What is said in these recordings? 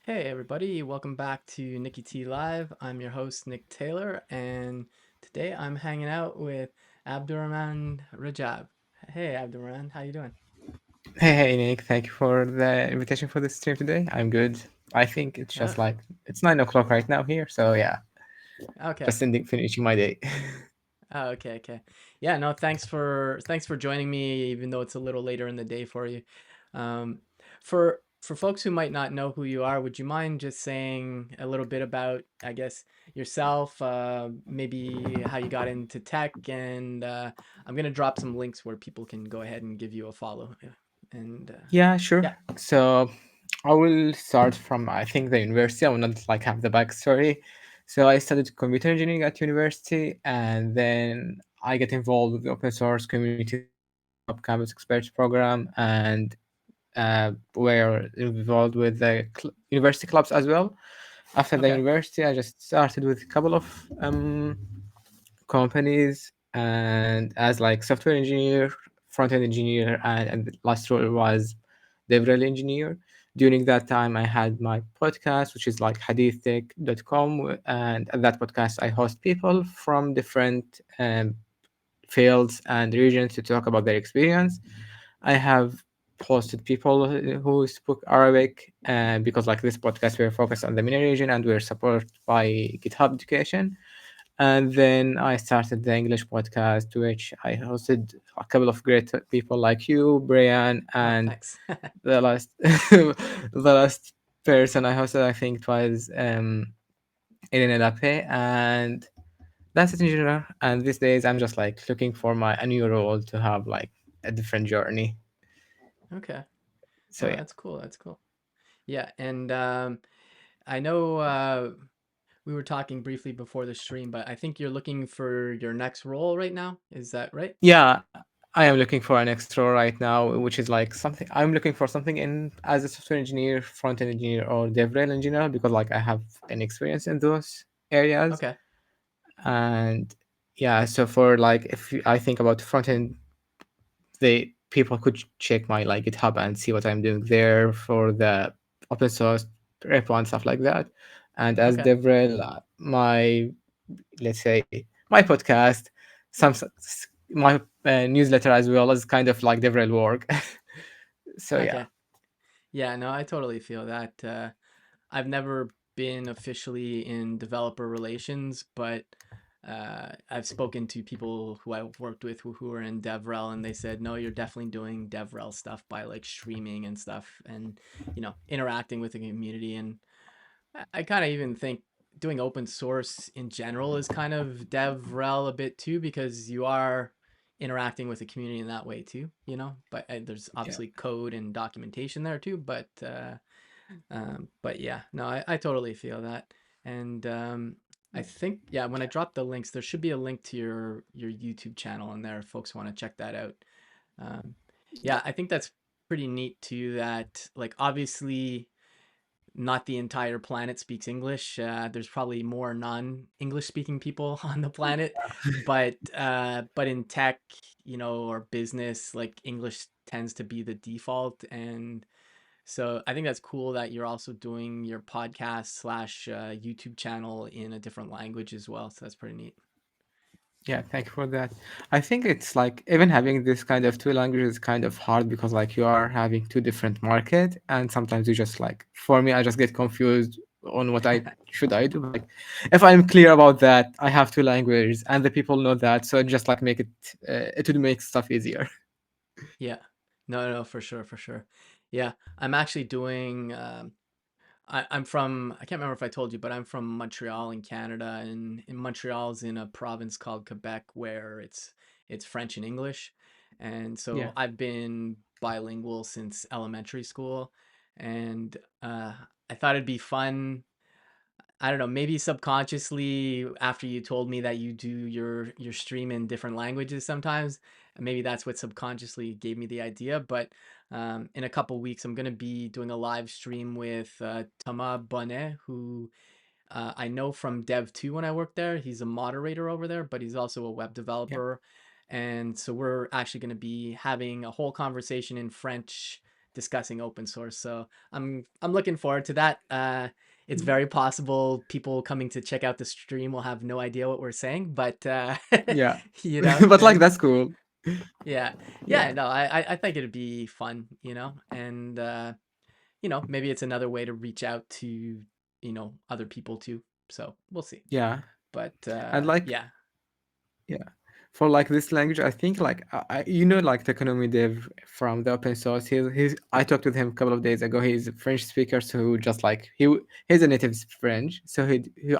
Hey everybody, welcome back to Nicky T Live. I'm your host Nick Taylor, and today I'm hanging out with Abdurrahman Rajab. Hey Abdurrahman, how you doing? Hey, Nick, thank you for the invitation for this stream today. I'm good. I think it's Uh, just like it's 9 o'clock right now here, so yeah, okay. just finishing my day. Oh, okay. Yeah, no, thanks for joining me, even though it's a little later in the day for you. Um, for folks who might not know who you are, would you mind just saying a little bit about, I guess, yourself, maybe how you got into tech, and I'm gonna drop some links where people can go ahead and give you a follow. Yeah. And Yeah, sure. yeah, So I will start from I think the university. I will not like have the backstory. So I studied computer engineering at university, and then I get involved with the open source community through the GitHub Campus Experts program, and were involved with the university clubs as well. After the okay, university, I just started with a couple of companies and as like software engineer, front end engineer, and the last role was DevRel engineer. During that time, I had my podcast, which is like hadithtech.com, and at that podcast, I host people from different fields and regions to talk about their experience. I have hosted people who speak Arabic, because like this podcast, we're focused on the MENA region and we're supported by GitHub Education. And then I started the English podcast, which I hosted a couple of great people like you, Brian, oh, and thanks. the last the last person I hosted, I think it was Elena Lape, and that's it in general. And these days, I'm just like looking for my a new role to have like a different journey. Okay, So no, yeah. that's cool. That's cool. Yeah, and I know we were talking briefly before the stream, but I think you're looking for your next role right now. Is that right? Yeah, I am looking for an extra right now, which is like something I'm looking for something in as a software engineer, front end engineer, or DevRel engineer because like I have an experience in those areas. Okay. And yeah, so for like I think about front end, the people could check my like GitHub and see what I'm doing there for the open source repo and stuff like that. And as Okay. DevRel, my let's say my podcast, my newsletter as well is kind of like DevRel work. So yeah, Okay. Yeah, no, I totally feel that. I've never been officially in developer relations, but I've spoken to people who I've worked with who are in DevRel, and they said, no, you're definitely doing DevRel stuff by like streaming and stuff and, interacting with the community. And I kind of even think doing open source in general is kind of DevRel a bit too, because you are interacting with the community in that way too, but there's yeah, obviously code and documentation there too, but yeah, no, I totally feel that. And I think, yeah, when I drop the links, there should be a link to your YouTube channel in there if folks want to check that out. Um, yeah, yeah, I think that's pretty neat too, that like obviously not the entire planet speaks English. There's probably more non-English speaking people on the planet, but in tech, or business, like English tends to be the default. And so I think that's cool that you're also doing your podcast slash YouTube channel in a different language as well. So that's pretty neat. yeah. Thank you for that. I think it's like even having this kind of two languages is kind of hard because like you are having two different market, and sometimes you just like for me I just get confused on what I should I do. But like if I'm clear about that, I have two languages and the people know that, so it just like make it it would make stuff easier. Yeah. No, for sure, for sure. Yeah, I'm actually doing. I'm from. I can't remember if I told you, but I'm from Montreal in Canada, and in Montreal's in a province called Quebec where it's French and English, and Yeah. so I've been bilingual since elementary school, and I thought it'd be fun. I don't know, maybe subconsciously after you told me that you do your stream in different languages sometimes, maybe that's what subconsciously gave me the idea. But in a couple weeks, I'm gonna be doing a live stream with Thomas Bonnet, who I know from Dev 2 when I worked there. He's a moderator over there, but he's also a web Yeah. developer. And so we're actually going to be having a whole conversation in French discussing open source. So I'm looking forward to that. It's very possible people coming to check out the stream will have no idea what we're saying, but Yeah. you know, But like that's cool. yeah, Yeah. yeah. No, I think it'd be fun, you know, and maybe it's another way to reach out to other people too. So we'll see. Yeah. But And like yeah, yeah, for like this language, I think like like the economy dev from the open source. He's I talked with him a couple of days ago. He's a French speaker, so who just like he's a native French, so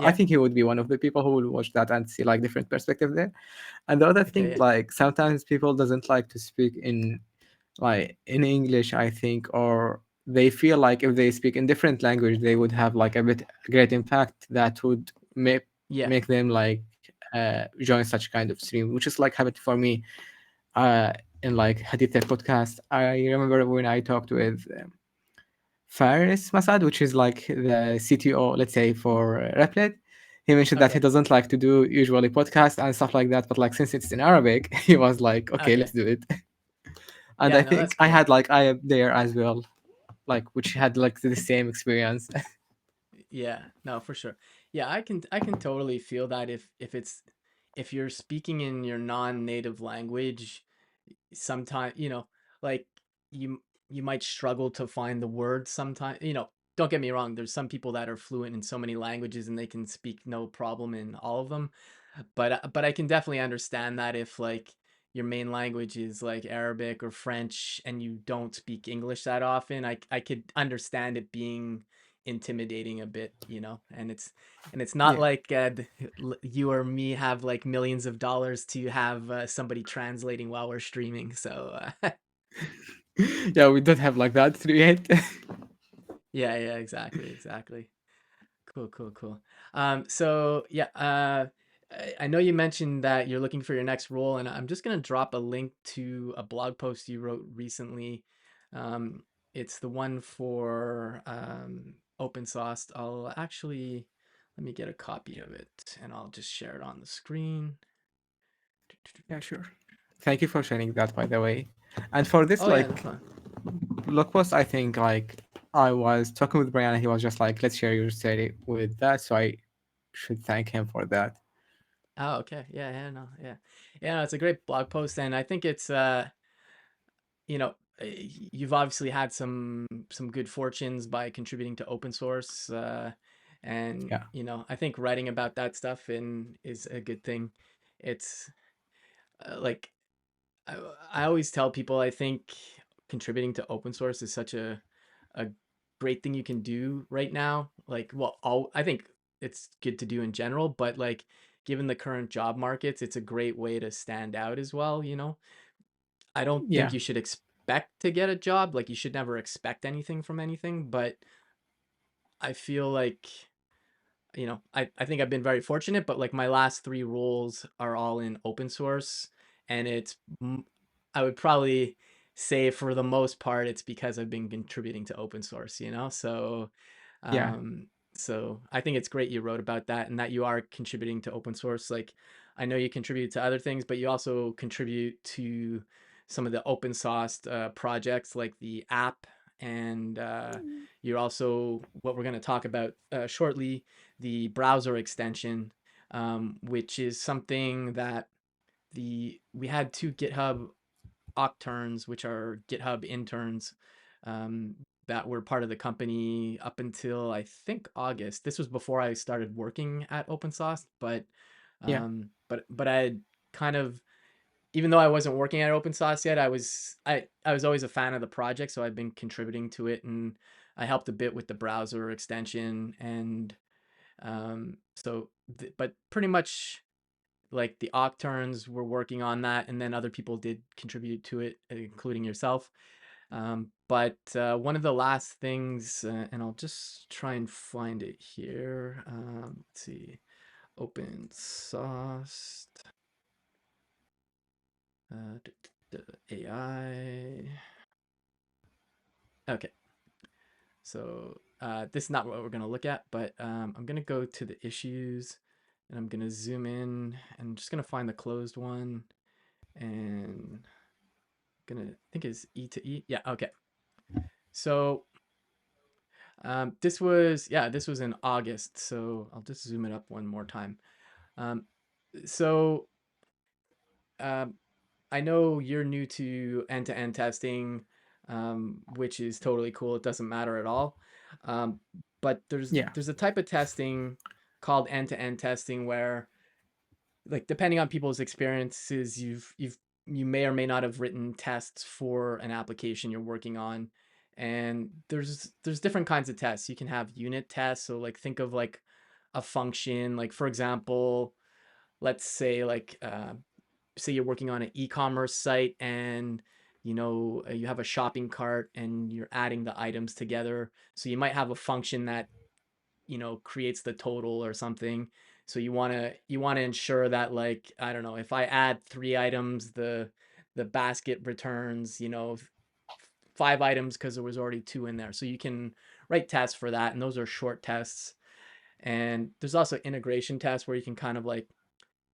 I yeah, think he would be one of the people who will watch that and see like different perspective there. And the other okay, thing, yeah, like sometimes people doesn't like to speak in English, I think, or they feel like if they speak in different language, they would have like a bit great impact that would make yeah, make them like join such kind of stream, which is like happened for me uh, in like Hadith Tech podcast. I remember when I talked with Faris Masad, which is like the CTO, let's say for Replit. He mentioned that he okay, doesn't like to do usually podcasts and stuff like that, but like since it's in Arabic, he was like, okay, let's okay, do it. And I yeah. No, that's think I cool. had like I there as well, like which had like the same experience. Yeah, no, for sure. Yeah, I can totally feel that if you're speaking in your non-native language, sometimes, like you might struggle to find the words sometimes, don't get me wrong, there's some people that are fluent in so many languages and they can speak no problem in all of them. But I can definitely understand that if like your main language is like Arabic or French and you don't speak English that often, I could understand it being intimidating a bit, and it's not Yeah. like you or me have like millions of dollars to have somebody translating while we're streaming. So Yeah, we don't have like that yet. yeah, yeah, exactly, exactly. Cool, cool, cool. So yeah, I know you mentioned that you're looking for your next role, and I'm just gonna drop a link to a blog post you wrote recently. Um, it's the one for OpenSauced. I'll actually let me get a copy of it, and I'll just share it on the screen. Yeah, sure. Thank you for sharing that, by the way. And for this Oh yeah, no like problem. blog post, I think like I was talking with Brian, and he was just like, "Let's share your story with that." So I should thank him for that. Oh, okay. Yeah, yeah, no, yeah, yeah. No, it's a great blog post, and I think it's you've obviously had some good fortunes by contributing to open source, and Yeah, I think writing about that stuff is a good thing. It's like I, I always tell people I think contributing to open source is such a great thing you can do right now. Like, well, I think it's good to do in general, but like given the current job markets, it's a great way to stand out as well. I don't think yeah, you should expect to get a job. Like you should never expect anything from anything, but I feel like, I think I've been very fortunate, but like my last three roles are all in open source and I would probably say for the most part, it's because I've been contributing to open source, So yeah, um, so I think it's great you wrote about that and that you are contributing to open source. Like I know you contribute to other things, but you also contribute to some of the open source projects like the app, and you're also what we're going to talk about shortly, the browser extension, which is something that we had two GitHub octerns, which are GitHub interns, um, that were part of the company up until I think August. This was before I started working at OpenSauce, yeah, but I had kind of, even though I wasn't working at OpenSauce yet, I was always a fan of the project, so I've been contributing to it, and I helped a bit with the browser extension, and but pretty much like the Octurns were working on that, and then other people did contribute to it, including yourself. But one of the last things, and I'll just try and find it here. Let's see, open source AI. Okay, so this is not what we're going to look at, but I'm going to go to the issues, and I'm going to zoom in, and I'm just going to find the closed one, and gonna think is E to E. Yeah, okay. So this was, yeah, this was in August. So I'll just zoom it up one more time. Um, so um, I know you're new to end-to-end testing, which is totally cool. It doesn't matter at all. Um, but Yeah. there's a type of testing called end-to-end testing where, like, depending on people's experiences, you may or may not have written tests for an application you're working on. And there's different kinds of tests. You can have unit tests. So like think of like a function, like for example, let's say like say you're working on an e-commerce site and you have a shopping cart and you're adding the items together. So you might have a function that creates the total or something. So you want to ensure that, like, I don't know, if I add 3 items, the basket returns 5 items because there was already 2 in there. So you can write tests for that, and those are short tests. And there's also integration tests where you can kind of like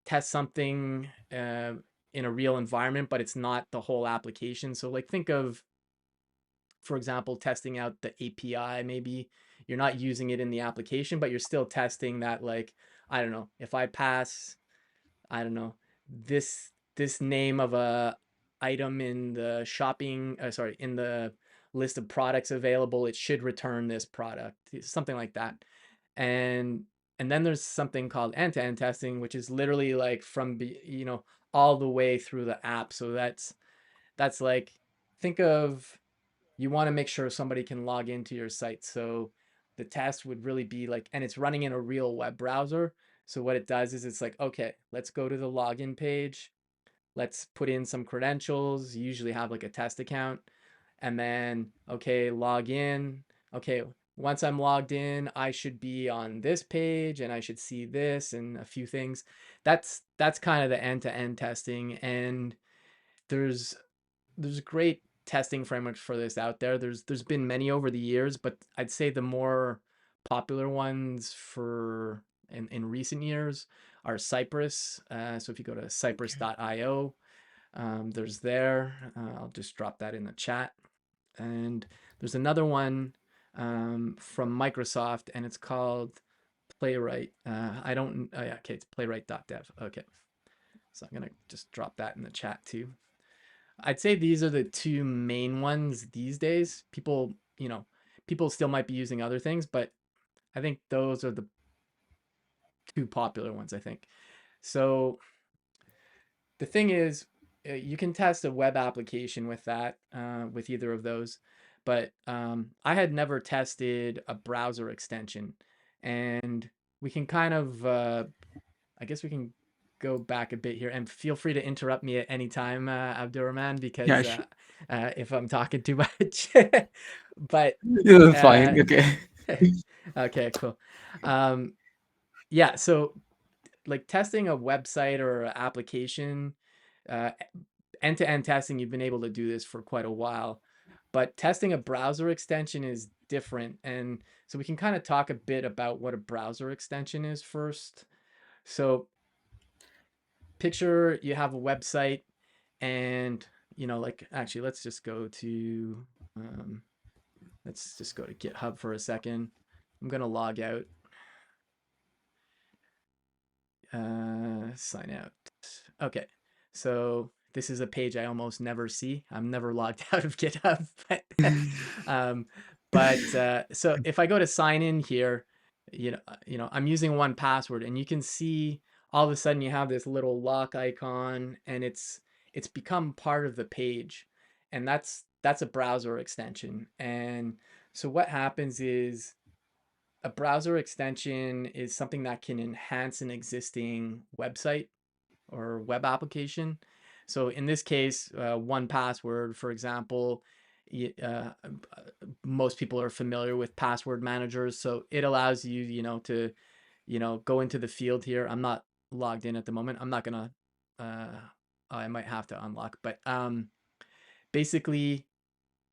test something in a real environment, but it's not the whole application. So like think of, for example, testing out the API. Maybe you're not using it in the application, but you're still testing that, like, I don't know, if I pass, I don't know, this name of a item in the shopping, sorry, in the list of products available, it should return this product, something like that. And and then there's something called end-to-end testing, which is literally like from all the way through the app. So that's like, think of, you want to make sure somebody can log into your site. So the test would really be like, and it's running in a real web browser. So what it does is it's like, okay, let's go to the login page. Let's put in some credentials. You usually have like a test account. And then, okay, log in. Okay, once I'm logged in, I should be on this page and I should see this and a few things. That's kind of the end-to-end testing. And there's great testing frameworks for this out there. There's been many over the years, but I'd say the more popular ones for in recent years are Cypress. So if you go to cypress.io, there's there. I'll just drop that in the chat. And there's another one from Microsoft, and it's called Playwright. I don't. Oh yeah, okay, it's playwright.dev. Okay, so I'm gonna just drop that in the chat too. I'd say these are the two main ones these days. People still might be using other things, but I think those are the two popular ones, I think. So the thing is, you can test a web application with that, with either of those. But I had never tested a browser extension. And we can kind of, I guess we can go back a bit here, and feel free to interrupt me at any time, Abdurrahman, Yeah, because if I'm talking too much. But it's uh, fine. Okay. okay, cool. Um, yeah, so like testing a website or an application, uh, end-to-end testing, you've been able to do this for quite a while, but testing a browser extension is different. And so we can kind of talk a bit about what a browser extension is first. So picture you have a website, and like, actually, um, let's just go to GitHub for a second. I'm gonna log out, sign out. Okay, so this is a page I almost never see. I'm never logged out of GitHub, but um, so if I go to sign in here, I'm using 1Password, and you can see all of a sudden you have this little lock icon, and it's become part of the page, and that's a browser extension. And so what happens is, a browser extension is something that can enhance an existing website or web application. So in this case, 1Password, for example, most people are familiar with password managers. So it allows you, to, go into the field here. I'm not logged in at the moment. I'm not gonna. I might have to unlock, but basically,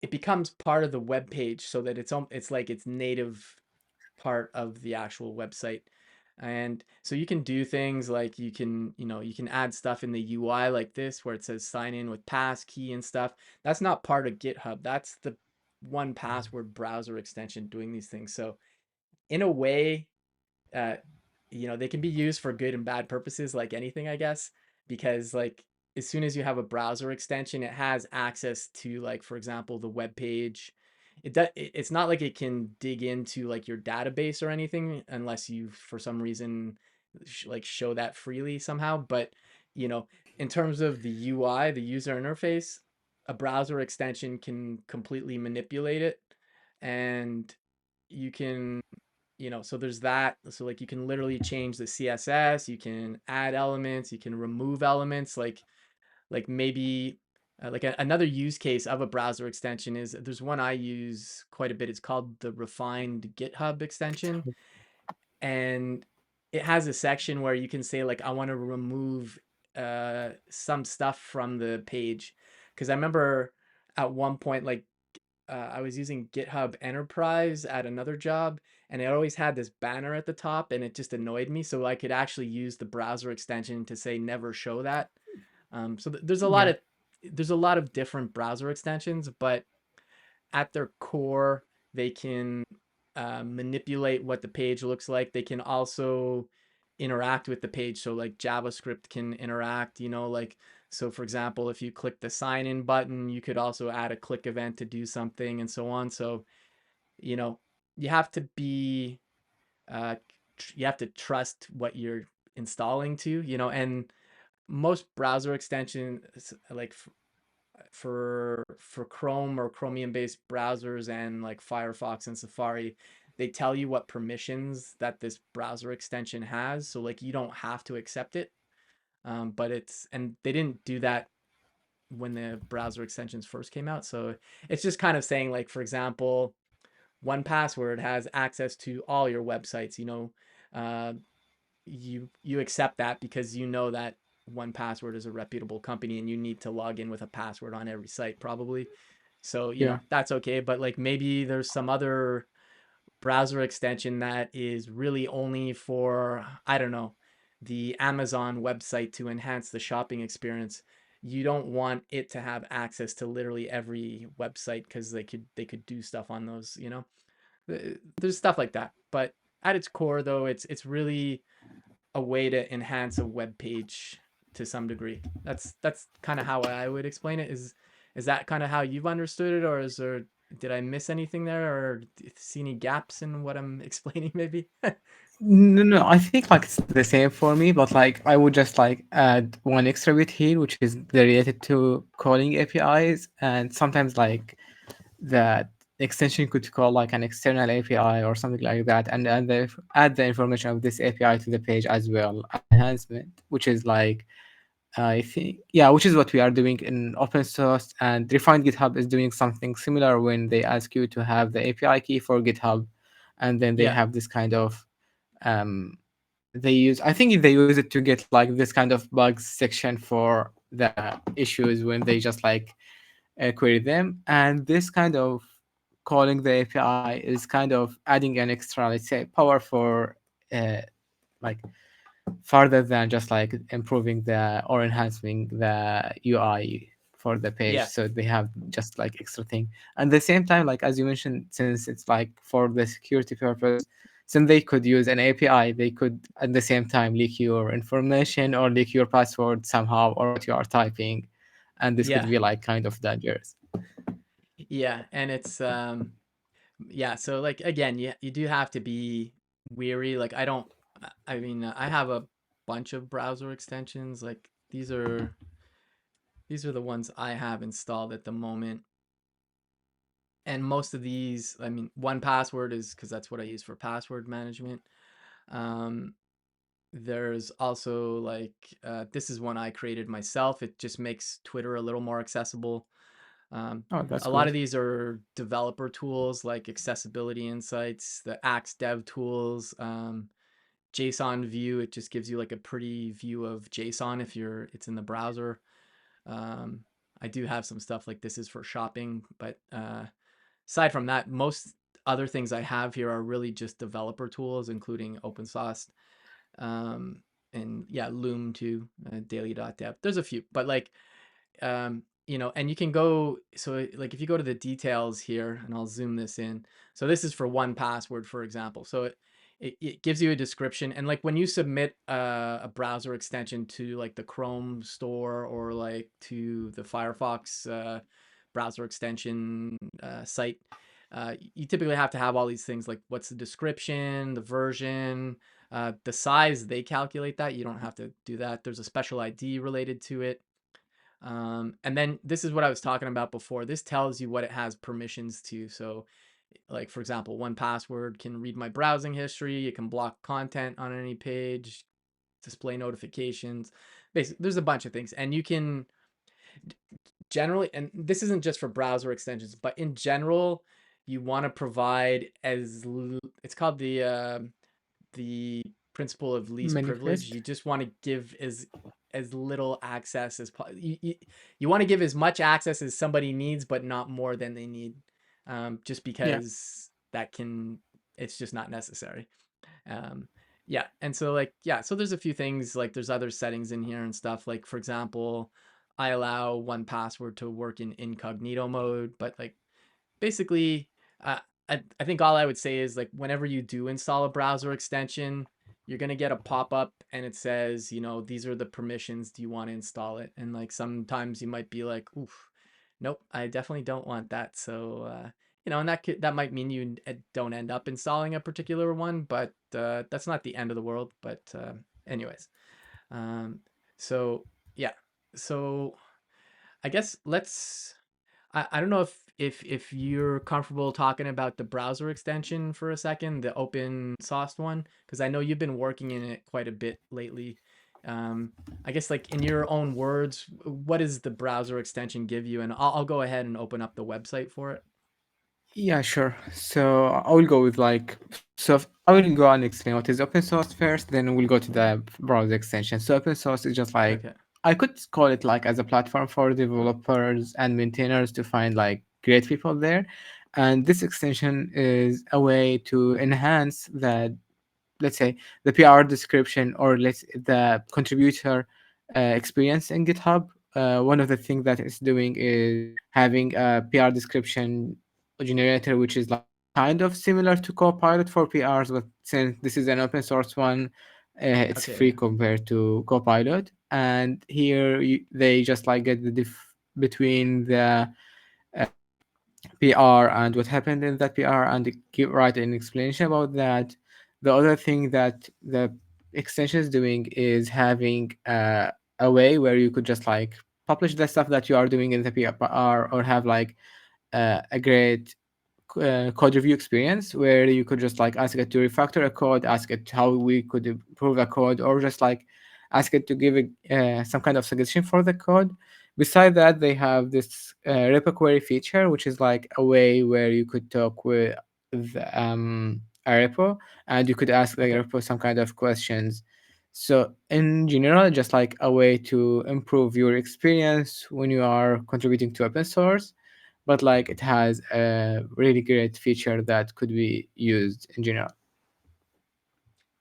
it becomes part of the web page, so that it's like its native part of the actual website. And so you can do things like, you can add stuff in the UI like this, where it says sign in with pass key and stuff. That's not part of GitHub. That's one password browser extension doing these things. So in a way, uh, they can be used for good and bad purposes, like anything, I guess, because like as soon as you have a browser extension, it has access to, like, for example, the web page. It's not like it can dig into like your database or anything unless you, for some reason, like show that freely somehow. But you know, in terms of the UI, the user interface, a browser extension can completely manipulate it, and you can, so there's that. So like you can literally change the CSS, you can add elements, you can remove elements. Like maybe another use case of a browser extension is, there's one I use quite a bit. It's called the refined GitHub extension, and it has a section where you can say like, I want to remove some stuff from the page, because I remember at one point, like, I was using GitHub Enterprise at another job, and it always had this banner at the top, and it just annoyed me. So I could actually use the browser extension to say never show that. So Yeah, there's a lot of different browser extensions, but at their core, they can manipulate what the page looks like. They can also interact with the page. So like JavaScript can interact, like, so for example, if you click the sign in button, you could also add a click event to do something and so on. So, you know, you have to be, uh, you have to trust what you're installing to, and most browser extensions, like for Chrome or Chromium based browsers and like Firefox and Safari, they tell you what permissions that this browser extension has. So like you don't have to accept it. But and they didn't do that when the browser extensions first came out. So it's just kind of saying, like, for example, one password has access to all your websites, uh, you accept that because you know that one password is a reputable company and you need to log in with a password on every site probably. So, yeah, that's okay. But like maybe there's some other browser extension that is really only for, I don't know, the Amazon website to enhance the shopping experience. You don't want it to have access to literally every website because they could do stuff on those, There's stuff like that. But at its core though, it's really a way to enhance a web page to some degree. That's kind of how I would explain it. Is that kind of how you've understood it, or is there, did I miss anything there, or see any gaps in what I'm explaining maybe? no, no, I think like it's the same for me, but like I would just like add one extra bit here, which is related to calling APIs, and sometimes like that extension could call like an external API or something like that, and add the information of this API to the page as well, enhancement, which is like I think, yeah, which is what we are doing in open source, and refined GitHub is doing something similar when they ask you to have the API key for GitHub, and then they Yeah, have this kind of um, they use, I think they use it to get like this kind of bugs section for the issues when they just like query them. And this kind of calling the API is kind of adding an extra, let's say, power for like further than just like improving the or enhancing the UI for the page. yeah, So they have just like extra thing. And the same time, like as you mentioned, since it's like for the security purpose, since they could use an API, they could at the same time leak your information or leak your password somehow or what you are typing. And this could yeah, be like kind of dangerous. yeah. And it's yeah. So like again, you do have to be weary. Like I don't. I mean, I have a bunch of browser extensions. Like these are the ones I have installed at the moment. And most of these, I mean, one password is because that's what I use for password management. Um, there's also like, this is one I created myself. It just makes Twitter a little more accessible. Um, Oh, that's a lot cool. of these are developer tools like Accessibility Insights, the Axe Dev tools, JSON view. It just gives you like a pretty view of JSON if it's in the browser. Um, I do have some stuff like this is for shopping, but aside from that, most other things I have here are really just developer tools, including OpenSauced, um, and yeah, Loom too, daily.dev. There's a few, but like, and you can go, so like if you go to the details here, and I'll zoom this in. So this is for 1Password, for example. So it gives you a description, and like when you submit a browser extension to like the Chrome store or like to the Firefox browser extension site, you typically have to have all these things like what's the description, the version, the size. They calculate that. You don't have to do that. There's a special ID related to it. And then this is what I was talking about before. This tells you what it has permissions to. So like for example, 1Password can read my browsing history. It can block content on any page, display notifications. Basically, there's a bunch of things, and you can generally, and this isn't just for browser extensions, but in general, you want to provide it's called the principle of least privilege. Manifest. You just want to give as little access as you want to give as much access as somebody needs, but not more than they need, just Yeah. because it's just not necessary. Um, yeah, and so like yeah, so there's a few things like there's other settings in here and stuff. Like for example, I allow 1Password to work in incognito mode, but like basically, uh, I think all I would say is like whenever you do install a browser extension, you're gonna get a pop-up and it says, these are the permissions. Do you want to install it? And like sometimes you might be like, oof, nope, I definitely don't want that. So and that might mean you don't end up installing a particular one, but that's not the end of the world. But anyways, um, so yeah, so I guess I don't know if you're comfortable talking about the browser extension for a second, the open source one, because I know you've been working in it quite a bit lately. Um, I guess like in your own words, what does the browser extension give you? And I'll go ahead and open up the website for it. Yeah, sure. So I will go with like, so I will go and explain what is open source first, then we'll go to the browser extension. So open source is just like, Okay. I could call it like as a platform for developers and maintainers to find like great people there. And this extension is a way to enhance the, let's say, the PR description, or the contributor experience in GitHub. One of the things that it's doing is having a PR description generator, which is like kind of similar to Copilot for PRs, but since this is an open source one, it's Okay. free Yeah. compared to Copilot. And here they just like get the between the PR and what happened in that PR, and write an explanation about that. The other thing that the extension is doing is having a way where you could just like publish the stuff that you are doing in the PR, or have like a great code review experience where you could just like ask it to refactor a code, ask it how we could improve a code, or just like ask it to give some kind of suggestion for the code. Beside that, they have this repo query feature, which is like a way where you could talk with a repo, and you could ask the Okay. repo some kind of questions. So in general, just like a way to improve your experience when you are contributing to open source, but like it has a really great feature that could be used in general.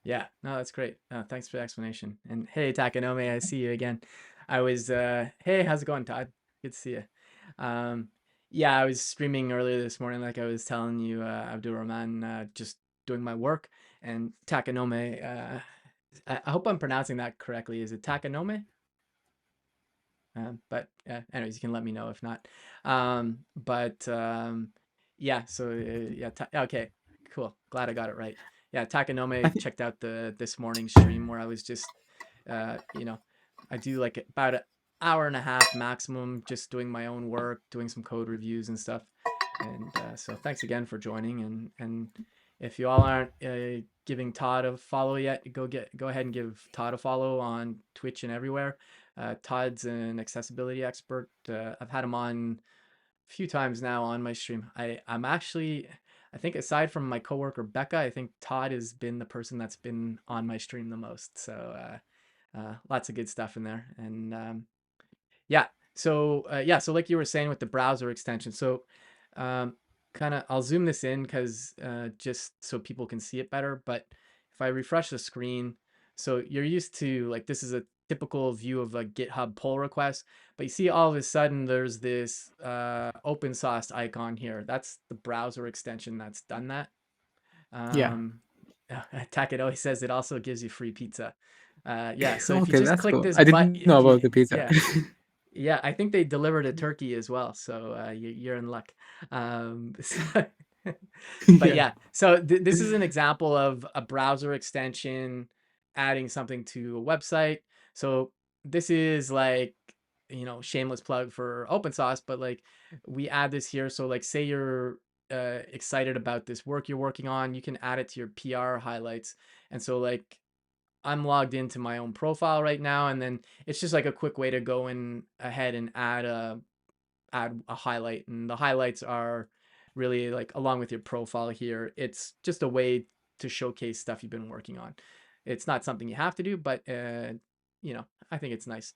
Yeah, no, that's great. Thanks for the explanation. And hey, Takanome, I see you again. Hey, how's it going, Todd? Good to see you. Um, yeah, I was streaming earlier this morning, like I was telling you, Abdurrahman, just doing my work. And Takanome, I hope I'm pronouncing that correctly. Is it Takanome? But anyways, you can let me know if not. But yeah, so yeah, okay, cool. Glad I got it right. Yeah, I Takanome think checked out the this morning stream where I was just, uh, you know, I do like about an hour and a half maximum, just doing my own work, doing some code reviews and stuff. And so thanks again for joining. And if you all aren't giving Todd a follow yet, go ahead and give Todd a follow on Twitch and everywhere. Todd's an accessibility expert. I've had him on a few times now on my stream. I'm actually, I think aside from my coworker Becca, I think Todd has been the person that's been on my stream the most. So lots of good stuff in there. And yeah, so like you were saying with the browser extension. So um, kind of I'll zoom this in because just so people can see it better. But if I refresh the screen, so you're used to like this is a typical view of a GitHub pull request, but you see all of a sudden there's this OpenSauced icon here. That's the browser extension that's done that. Yeah. Um, Takedo says it also gives you free pizza. Yeah, so if you Okay, just that's click cool. this I button, didn't know if about you, the pizza. yeah, yeah, I think they delivered a turkey as well, so you're in luck. So, but Yeah. yeah, so this is an example of a browser extension adding something to a website. So this is like, shameless plug for OpenSauce, but like we add this here. So like, say you're excited about this work you're working on, you can add it to your PR highlights. And so like I'm logged into my own profile right now, and then it's just like a quick way to go in ahead and add a highlight, and the highlights are really like along with your profile here. It's just a way to showcase stuff you've been working on. It's not something you have to do, but I think it's nice.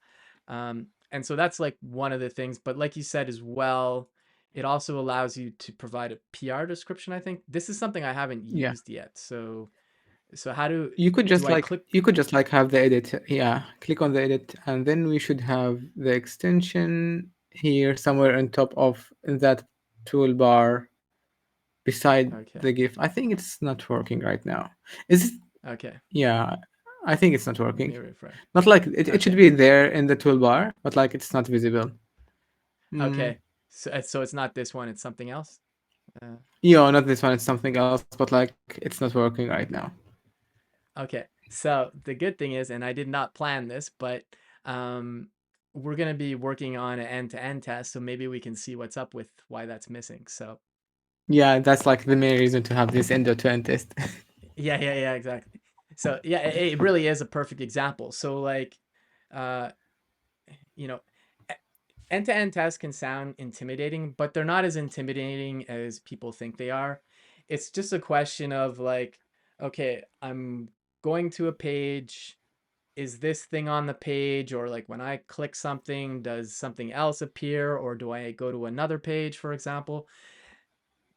And so that's like one of the things. But like you said as well, it also allows you to provide a PR description. I think this is something I haven't Yeah. used yet. So how do You could do just I like click? you could just like have the edit. Yeah. Click on the edit, and then we should have the extension here somewhere on top of that toolbar beside Okay, the GIF. I think it's not working right now. Is it? okay, Yeah. I think it's not let working. me refresh. Not like it should Okay, be there in the toolbar, but like it's not visible. Mm. okay. So it's not this one; it's something else. Uh, Yeah, not this one. It's something else, but like it's not working right now. Okay, so the good thing is, and I did not plan this, but we're going to be working on an end-to-end test, so maybe we can see what's up with why that's missing. So Yeah, that's like the main reason to have this end-to-end test. yeah, exactly. So yeah, it really is a perfect example. So like, uh, you know, e- end-to-end tests can sound intimidating, but they're not as intimidating as people think they are. It's just a question of like, okay, I'm going to a page. Is this thing on the page, or like when I click something, does something else appear, or do I go to another page, for example?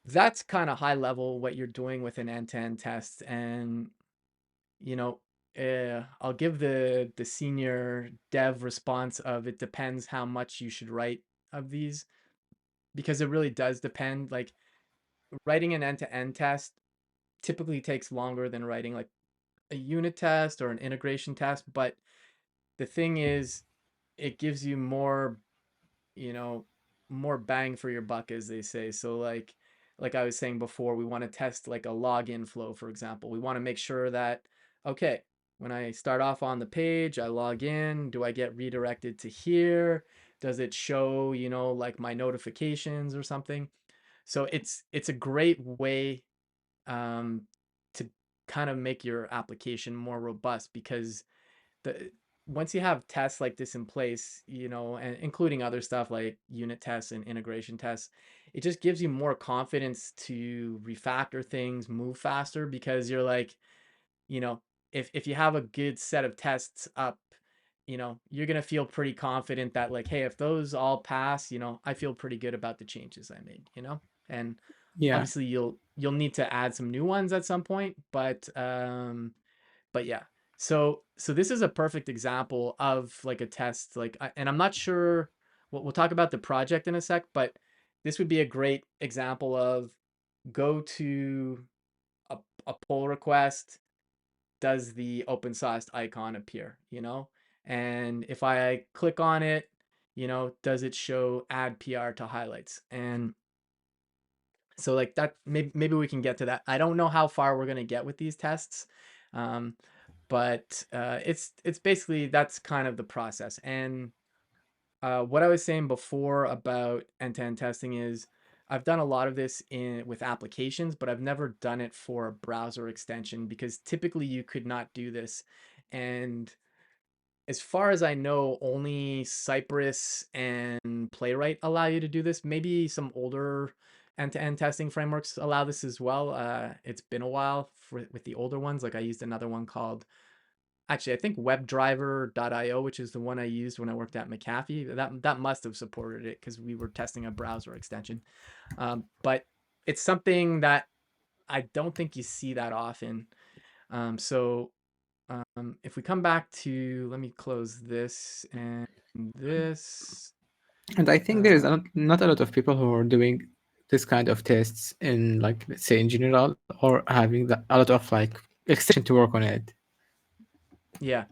That's kind of high level what you're doing with an end-to-end test. And you know I'll give the senior dev response of it depends how much you should write of these, because it really does depend. Like writing an end-to-end test typically takes longer than writing like a unit test or an integration test, but the thing is it gives you more, you know, more bang for your buck, as they say. So like I was saying before, we want to test like a login flow, for example. We want to make sure that, okay, when I start off on the page, I log in, do I get redirected to here? Does it show, like my notifications or something? So it's a great way um to kind of make your application more robust, because the once you have tests like this in place, and including other stuff like unit tests and integration tests, it just gives you more confidence to refactor things, move faster, because you're like, you know, if you have a good set of tests up, you're gonna feel pretty confident that like, hey, if those all pass, I feel pretty good about the changes I made. And Yeah, obviously you'll need to add some new ones at some point, but yeah. So this is a perfect example of like a test, like and I'm not sure, we'll talk about the project in a sec, but this would be a great example of go to a, a pull request, does the open source icon appear, and if I click on it, does it show add PR to highlights? And so like that, maybe we can get to that. I don't know how far we're going to get with these tests. um, but it's basically, that's kind of the process. And what I was saying before about end-to-end testing is I've done a lot of this in with applications, but I've never done it for a browser extension, because typically you could not do this. And as far as I know, only Cypress and Playwright allow you to do this. Maybe some older end-to-end testing frameworks allow this as well. It's been a while with the older ones. Like I used another one called, actually, I think WebDriver.io, which is the one I used when I worked at McAfee. That must have supported it, because we were testing a browser extension. But it's something that I don't think you see that often. So if we come back to, let me close this and this. And I think there is Uh, not a lot of people who are doing this kind of tests in, like, let's say in general, or having a lot of like extension to work on it. yeah,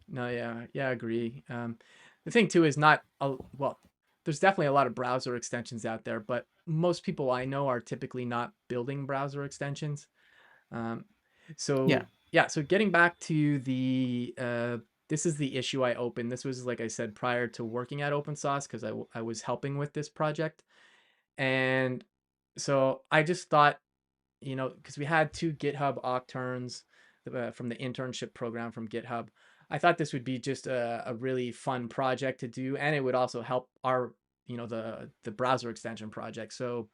no, yeah, I agree. The thing too is not well, there's definitely a lot of browser extensions out there, but most people I know are typically not building browser extensions. Um, Yeah. so yeah, so getting back to the this is the issue I opened. This was, like I said, prior to working at OpenSauce, because I was helping with this project. And so I just thought, because we had two GitHub octurns from the internship program from GitHub. I thought this would be just a really fun project to do, and it would also help our, the browser extension project. So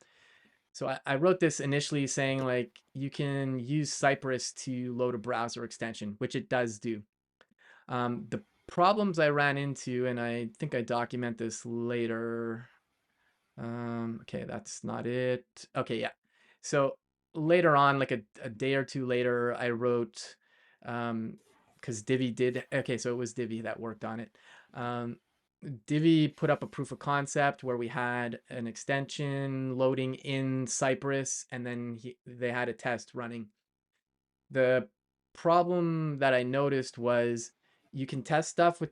I wrote this initially saying, like, you can use Cypress to load a browser extension, which it does do. The problems I ran into, and I think I document this later. Okay, that's not it. Okay, yeah. So later on, like a day or two later, I wrote, because Divi did, okay, so it was Divi that worked on it. Um, Divi put up a proof of concept where we had an extension loading in Cypress, and then they had a test running. The problem that I noticed was you can test stuff with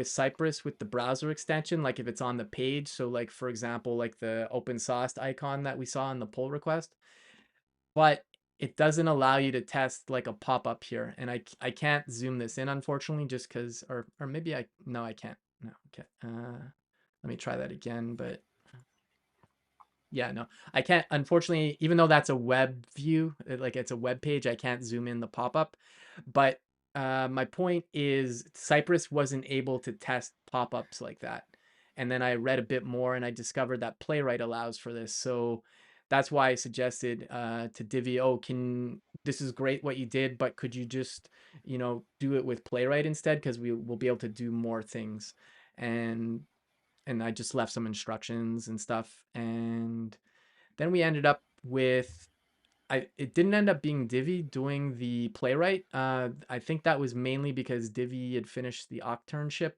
Cypress with the browser extension, like if it's on the page. So, like, for example, like the OpenSauced icon that we saw in the pull request, but it doesn't allow you to test like a pop-up here. And I can't zoom this in, unfortunately, just because, or maybe no, I can't. No, okay. Let me try that again, but yeah, no, I can't. Unfortunately, even though that's a web view, like it's a web page, I can't zoom in the pop-up. But my point is, Cypress wasn't able to test pop-ups like that. And then I read a bit more, and I discovered that Playwright allows for this. So that's why I suggested to Divi, oh, this is great what you did, but could you just, do it with Playwright instead? Because we will be able to do more things. And I just left some instructions and stuff. And then we ended up with, it didn't end up being Divi doing the playwright. I think that was mainly because Divi had finished the octernship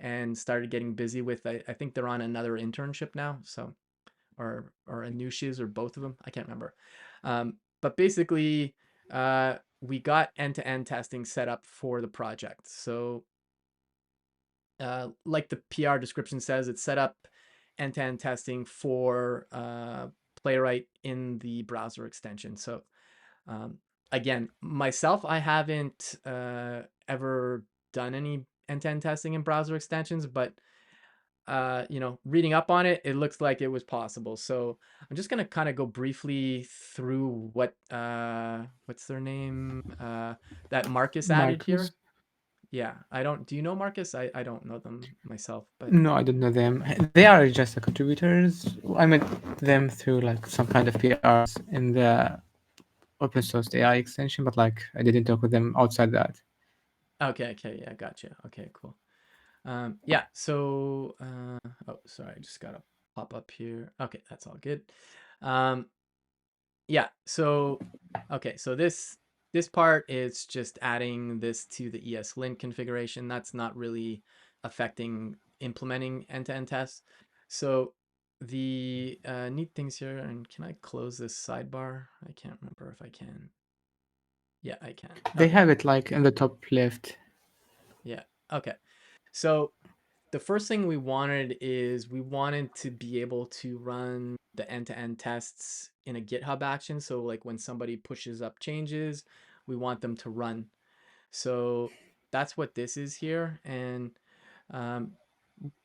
and started getting busy with, I think they're on another internship now. So, or Anusha's, or both of them. I can't remember. But basically, we got end-to-end testing set up for the project. So like the PR description says, it's set up end-to-end testing for Playwright in the browser extension. So um, again, myself, I haven't ever done any end-to-end testing in browser extensions, but reading up on it, it looks like it was possible. So I'm just gonna kind of go briefly through what's their name, that Marcus added Marcus? here. Yeah, I don't. Do you know Marcus? I don't know them myself, but No, I don't know them. They are just the contributors. I met them through like some kind of PRs in the open source AI extension, but like I didn't talk with them outside that. okay, yeah, gotcha. Okay, cool. Yeah. So, oh, sorry, I just gotta pop up here. Okay, that's all good. Um, yeah. So, okay, so this part is just adding this to the ESLint configuration. That's not really affecting implementing end-to-end tests. So the neat things here, and can I close this sidebar? I can't remember if I can. Yeah, I can. They Okay. have it like in the top left. Yeah. Okay. So the first thing we wanted is we wanted to be able to run the end-to-end tests in a GitHub action. So like when somebody pushes up changes, we want them to run. So that's what this is here. And um,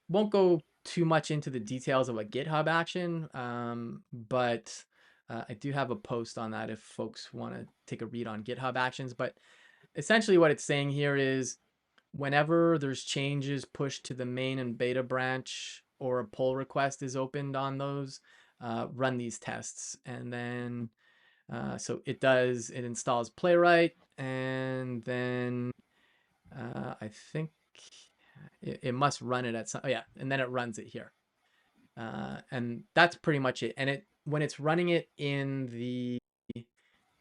won't go too much into the details of a GitHub action, but I do have a post on that if folks want to take a read on GitHub actions. But essentially what it's saying here is whenever there's changes pushed to the main and beta branch, or a pull request is opened on those, run these tests. And then, so it installs Playwright, and then I think it must run it at some, oh yeah, and then it runs it here. And that's pretty much it. And when it's running it in the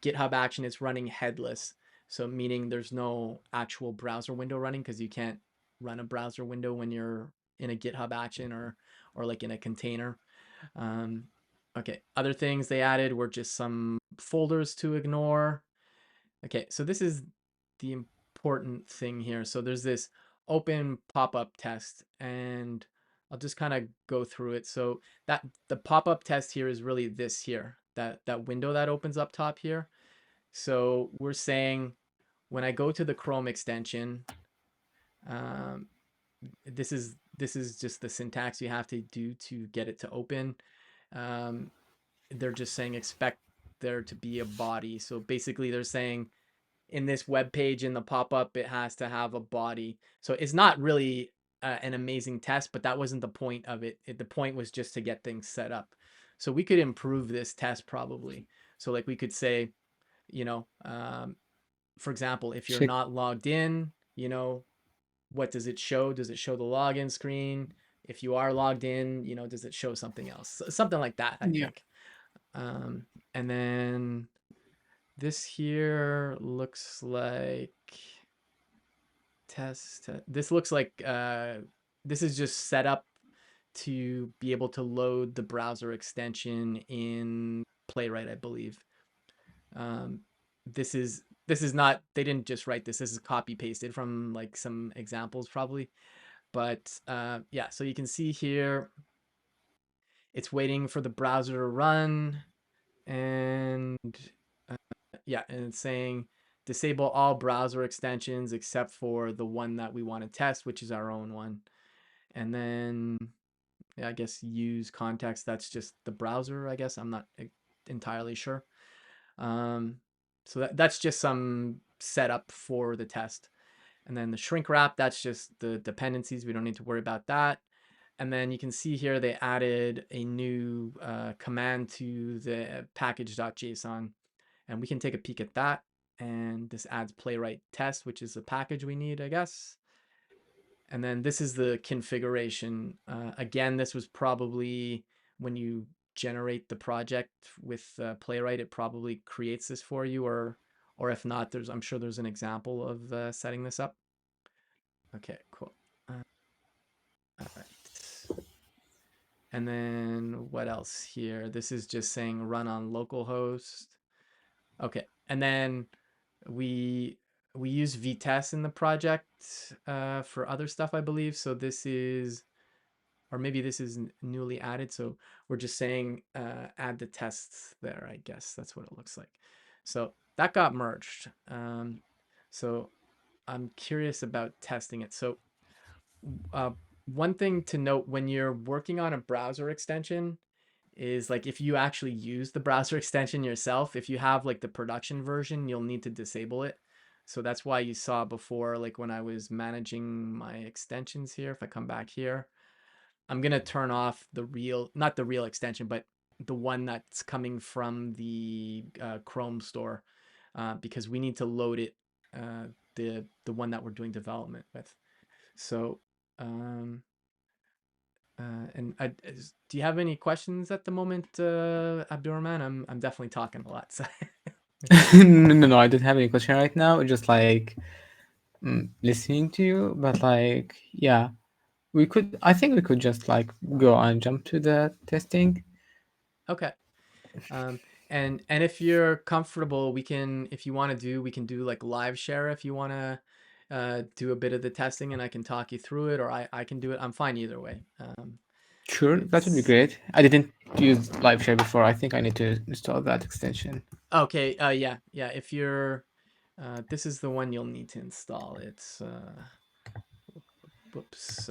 GitHub action, it's running headless. So meaning there's no actual browser window running because you can't run a browser window when you're in a GitHub action or like in a container. Um, okay, other things they added were just some folders to ignore. Okay, so this is the important thing here. So there's this open pop-up test, and I'll just kind of go through it. So that the pop-up test here is really this here, that window that opens up top here. So we're saying when I go to the Chrome extension, um, this is just the syntax you have to do to get it to open. Um, they're just saying expect there to be a body. So basically, they're saying in this web page in the pop-up it has to have a body. So it's not really an amazing test, but that wasn't the point of the point was just to get things set up. So we could improve this test probably. So like we could say, you know, for example, if you're Check. not logged in, what does it show? Does it show the login screen? If you are logged in, does it show something else? Something like that, I Yeah. think. And then this here looks like test. This looks like this is just set up to be able to load the browser extension in Playwright, I believe. Um, this is not. They didn't just write this. This is copy pasted from like some examples probably. But yeah, so you can see here it's waiting for the browser to run, and yeah, and it's saying disable all browser extensions except for the one that we want to test, which is our own one. And then yeah, I guess use context. That's just the browser, I guess. I'm not entirely sure. Um, so that's just some setup for the test. And then the shrink wrap, that's just the dependencies. We don't need to worry about that. And then you can see here they added a new command to the package.json. And we can take a peek at that. And this adds playwright test, which is the package we need, I guess. And then this is the configuration. Again, this was probably when you generate the project with playwright, it probably creates this for you, or if not, I'm sure there's an example of setting this up. Okay, cool. All right. And then what else here? This is just saying run on localhost. Okay. And then we we use VTest in the project for other stuff, I believe. So this is, or maybe this is newly added. So we're just saying add the tests there, I guess. That's what it looks like. So that got merged. So I'm curious about testing it. So uh, one thing to note when you're working on a browser extension is like if you actually use the browser extension yourself, if you have like the production version, you'll need to disable it. So that's why you saw before, like when I was managing my extensions here, if I come back here, I'm going to turn off not the real extension, but the one that's coming from the Chrome store because we need to load it, the one that we're doing development with. So, um, and do you have any questions at the moment, Abdurrahman? I'm definitely talking a lot. So. No, no, no, I don't have any question right now. Just like listening to you, but like, yeah, I think we could just like go and jump to the testing. Okay. Um, and if you're comfortable, if you want to we can do like live share if you want to do a bit of the testing, and I can talk you through it, or I can do it. I'm fine either way. Sure, that would be It's great. I didn't use LiveShare before. I think I need to install that extension. okay. Yeah, yeah. If you're, this is the one you'll need to install. It's whoops.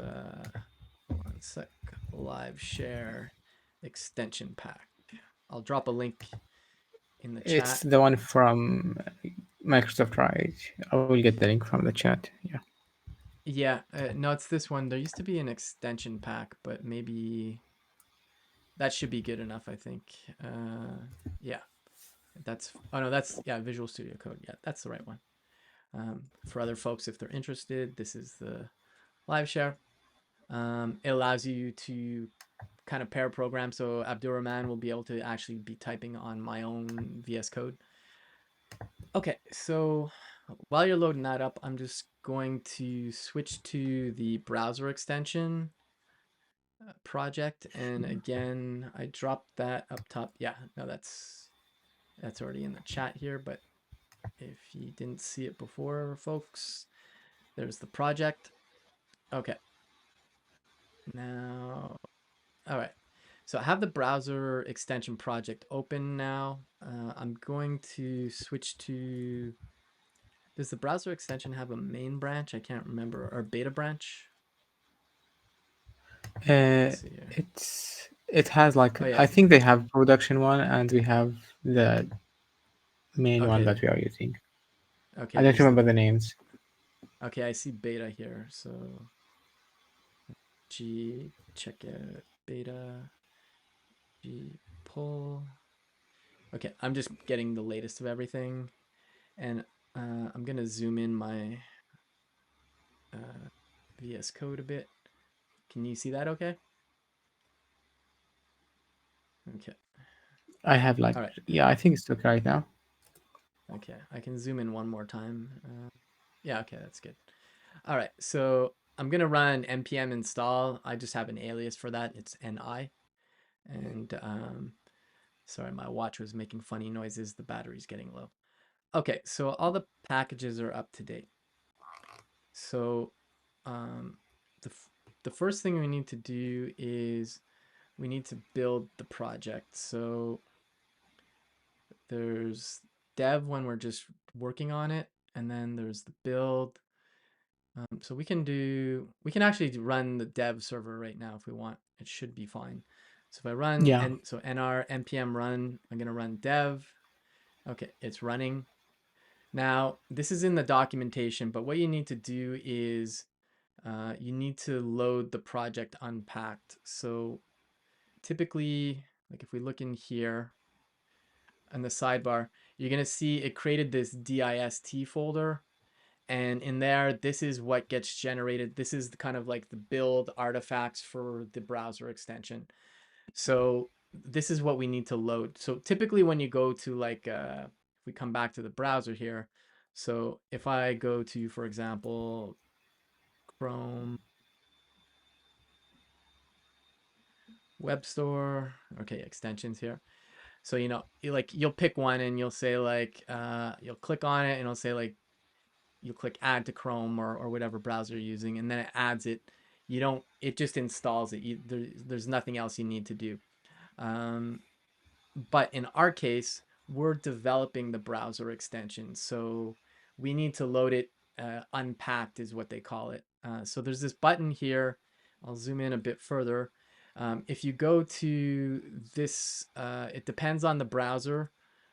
One sec. Live share extension pack. I'll drop a link in the It's chat. the one from Microsoft, right? I will get the link from the chat. Yeah. Yeah, no, it's this one. There used to be an extension pack, but maybe that should be good enough, I think. Yeah, oh no, that's, yeah, Visual Studio Code. Yeah, that's the right one. For other folks, if they're interested, this is the live share. It allows you to kind of pair programs. So Abdurrahman will be able to actually be typing on my own VS Code. Okay, so while you're loading that up, I'm just going to switch to the browser extension project. And again, I dropped that up top. Yeah, no, that's already in the chat here, but if you didn't see it before, folks, there's the project. Okay. Now, all right. So I have the browser extension project open now. I'm going to switch to, does the browser extension have a main branch? I can't remember, or beta branch? Uh, Let's see here. it has like Oh yeah. I think they have production one and we have the main one Okay. that we are using. I Okay. don't There's the, remember the names. okay. I see beta here. So G, check it, beta, G, pull. Okay. I'm just getting the latest of everything. And I'm going to zoom in my VS Code a bit. Can you see that okay? Okay. I have like All right. yeah, I think it's okay right now. Okay. I can zoom in one more time. Yeah, okay, that's good. All right. So I'm going to run npm install. I just have an alias for that. It's ni. And sorry, my watch was making funny noises. The battery's getting low. Okay. So all the packages are up to date. So um, the, the first thing we need to do is we need to build the project. So there's dev when we're just working on it, and then there's the build. So we can actually run the dev server right now if we want. It should be fine. So if I run, Yeah, and so nr npm run, I'm gonna run dev. Okay, it's running. Now this is in the documentation, but what you need to do is you need to load the project unpacked. So typically, like if we look in here on the sidebar, you're gonna see it created this dist folder. And in there, this is what gets generated. This is kind of like the build artifacts for the browser extension. So this is what we need to load. So typically when you go to like, if we come back to the browser here, so if I go to, for example, Chrome Web Store, okay, extensions here. So, you'll pick one and you'll say like, you'll click on it and it'll say like, you'll click add to Chrome or whatever browser you're using, and then it adds it. It just installs it. There's nothing else you need to do. Um, but in our case, we're developing the browser extension. So we need to load it unpacked is what they call it. So there's this button here. I'll zoom in a bit further. If you go to this, it depends on the browser.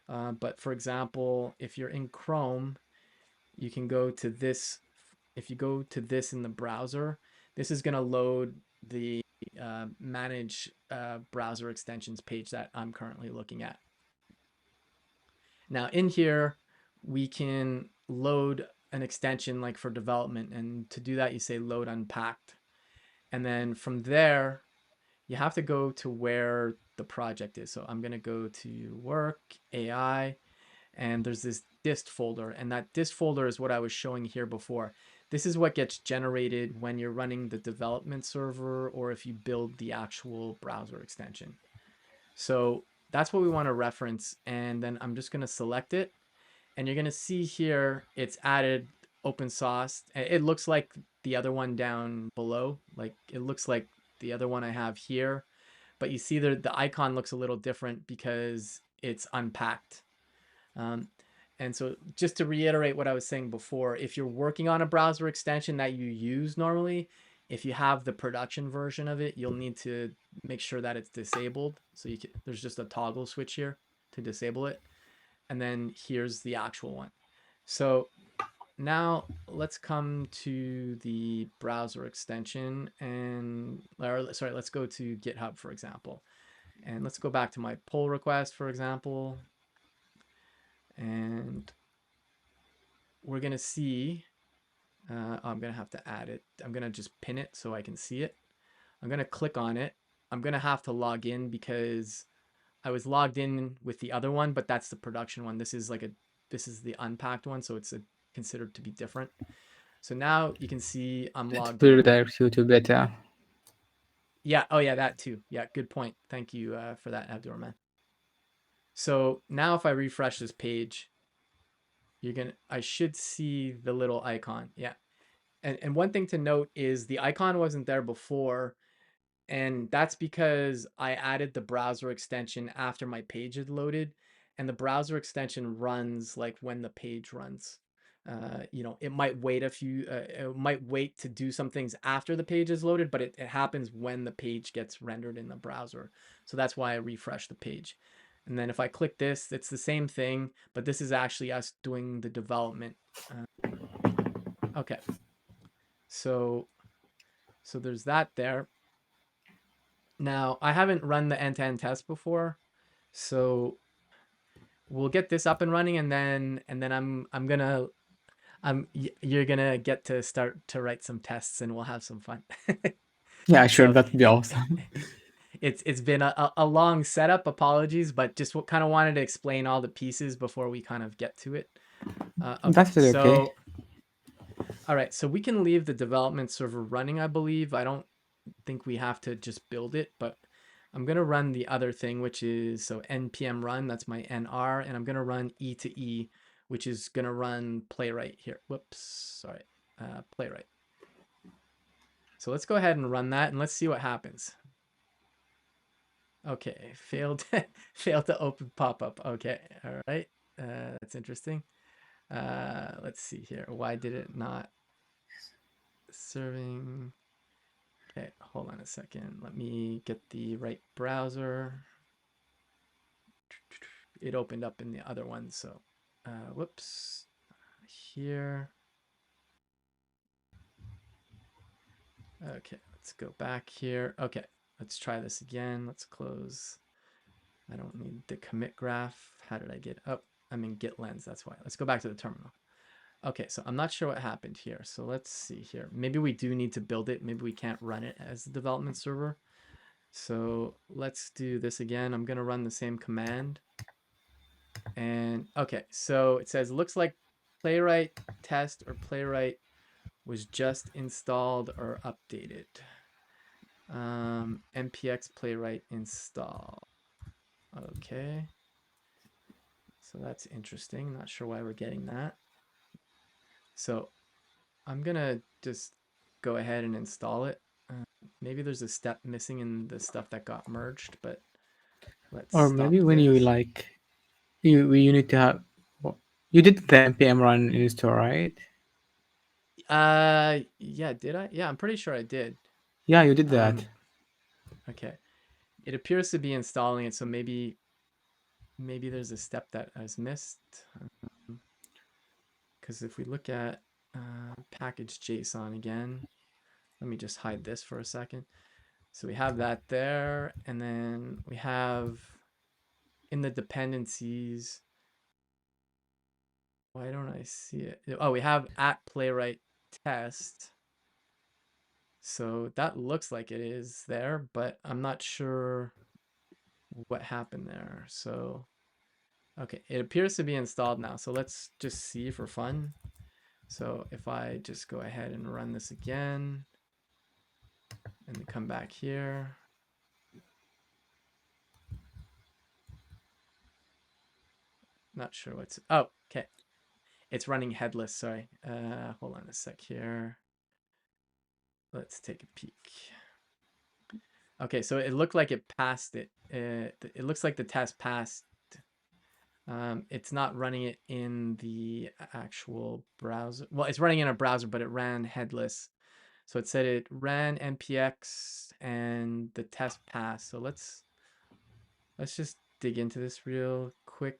But for example, if you're in Chrome, you can go to this. If you go to this in the browser, this is going to load the manage browser extensions page that I'm currently looking at. Now in here, we can load an extension like for development. And to do that, you say load unpacked. And then from there, you have to go to where the project is. So I'm going to go to work, AI, and there's this dist folder, and that dist folder is what I was showing here before. This is what gets generated when you're running the development server or if you build the actual browser extension. So that's what we want to reference, and then I'm just going to select it, and you're going to see here it's added OpenSauced. It looks like the other one down below, like it looks like the other one I have here, but you see the icon looks a little different because it's unpacked. Um, and so just to reiterate what I was saying before, if you're working on a browser extension that you use normally, if you have the production version of it, you'll need to make sure that it's disabled. So there's just a toggle switch here to disable it. And then here's the actual one. So now let's come to the browser extension or sorry, let's go to GitHub, for example. And let's go back to my pull request, for example. And we're going to see, I'm going to have to add it. I'm going to just pin it so I can see it. I'm going to click on it. I'm going to have to log in because I was logged in with the other one, but that's the production one. This is the unpacked one. So it's a considered to be different. So now you can see I'm It logged will in. redirect you to beta. Yeah. Oh yeah, that too. Yeah, good point. Thank you for that, Abdurrahman. So now if I refresh this page, I should see the little icon. Yeah. And one thing to note is the icon wasn't there before, and that's because I added the browser extension after my page had loaded, and the browser extension runs like when the page runs. It might wait it might wait to do some things after the page is loaded, but it happens when the page gets rendered in the browser. So that's why I refresh the page. And then if I click this, it's the same thing, but this is actually us doing the development. Okay, so there's that there. Now I haven't run the end-to-end test before, so we'll get this up and running, and then you're gonna get to start to write some tests, and we'll have some fun. Yeah, sure, So that would be awesome. it's been a long setup. Apologies, but just kind of wanted to explain all the pieces before we kind of get to it. Okay, That's really okay. so all right, so we can leave the development server running, I believe. I don't think we have to just build it, but I'm going to run the other thing, which is so npm run, that's my nr, and I'm going to run e to e, which is going to run playwright here. Whoops, sorry, playwright. So let's go ahead and run that, and let's see what happens. Okay, failed, failed to open pop-up. Okay, all right, that's interesting. Let's see here. Why did it not serving? Okay, hold on a second. Let me get the right browser. It opened up in the other one, so whoops. Here. Okay, let's go back here. Okay, let's try this again. Let's close. I don't need the commit graph. How did I get up? I'm in git lens, that's why. Let's go back to the terminal. Okay, so I'm not sure what happened here. So let's see here. Maybe we do need to build it. Maybe we can't run it as the development server. So let's do this again. I'm going to run the same command. And okay, so it says, looks like playwright test or playwright was just installed or updated. npx playwright install. Okay. So that's interesting. Not sure why we're getting that. So I'm going to just go ahead and install it. Maybe there's a step missing in the stuff that got merged, but let's Or stop maybe when you this. like you need to have you did the npm run install, right? Yeah, did I? Yeah, I'm pretty sure I did. Yeah, you did that. Um, okay. It appears to be installing it, so maybe there's a step that I was missed. Because if we look at package JSON again, let me just hide this for a second. So we have that there, and then we have in the dependencies. Why don't I see it? Oh, we have at playwright test. So that looks like it is there, but I'm not sure what happened there. So, okay, it appears to be installed now. So let's just see for fun. So if I just go ahead and run this again and come back here. Not sure what's, oh, okay. It's running headless, sorry. Hold on a sec here. Let's take a peek. Okay, so it looked like it passed it. It looks like the test passed. It's not running it in the actual browser. Well, it's running in a browser, but it ran headless. So it said it ran npx and the test passed. So let's just dig into this real quick.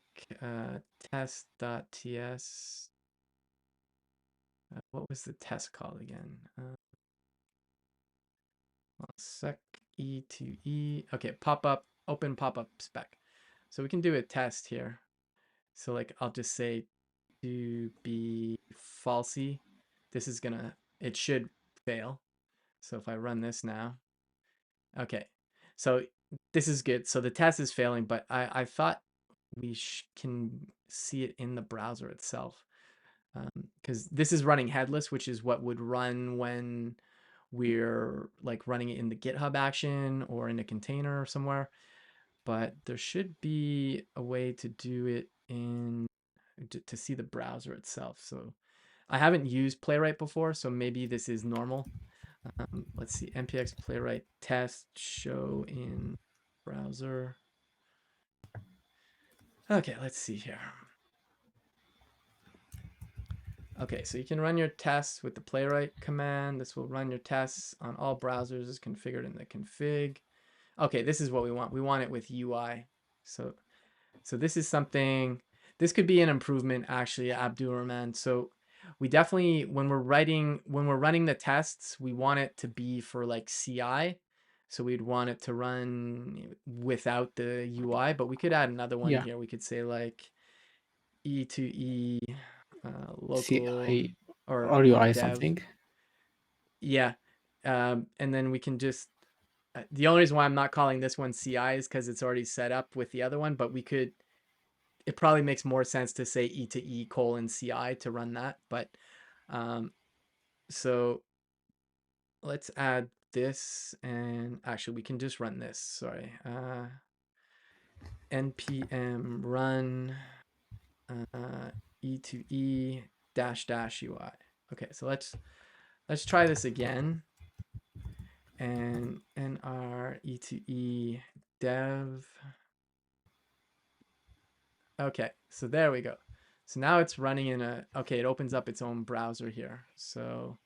Test.ts. What was the test called again? Sec e2e. Okay, pop up, open pop up spec. So we can do a test here. So like I'll just say to be falsy. This is gonna, it should fail. So if I run this now, okay. So this is good. So the test is failing, but I thought we can see it in the browser itself. because this is running headless, which is what would run when we're like running it in the GitHub action or in a container somewhere. But there should be a way to do it in to see the browser itself. So I haven't used Playwright before, so maybe this is normal. Let's see, npx playwright test show in browser. Okay, let's see here. Okay, so you can run your tests with the playwright command. This will run your tests on all browsers as configured in the config. Okay, this is what we want. We want it with UI. So this is something, this could be an improvement actually, Abdurrahman. So we definitely, when we're running the tests, we want it to be for like CI. So we'd want it to run without the UI, but we could add another one Yeah, here. We could say like E2E local CI or or UI dev. something. Yeah. And then we can just, the only reason why I'm not calling this one CI is because it's already set up with the other one, but we could, it probably makes more sense to say E2E colon CI to run that. But so let's add this, and actually we can just run this. Sorry. npm run E2E dash dash UI. Okay, so let's try this again. And nr E2E dev. Okay, so there we go. So now it's running in a, okay, it opens up its own browser here. So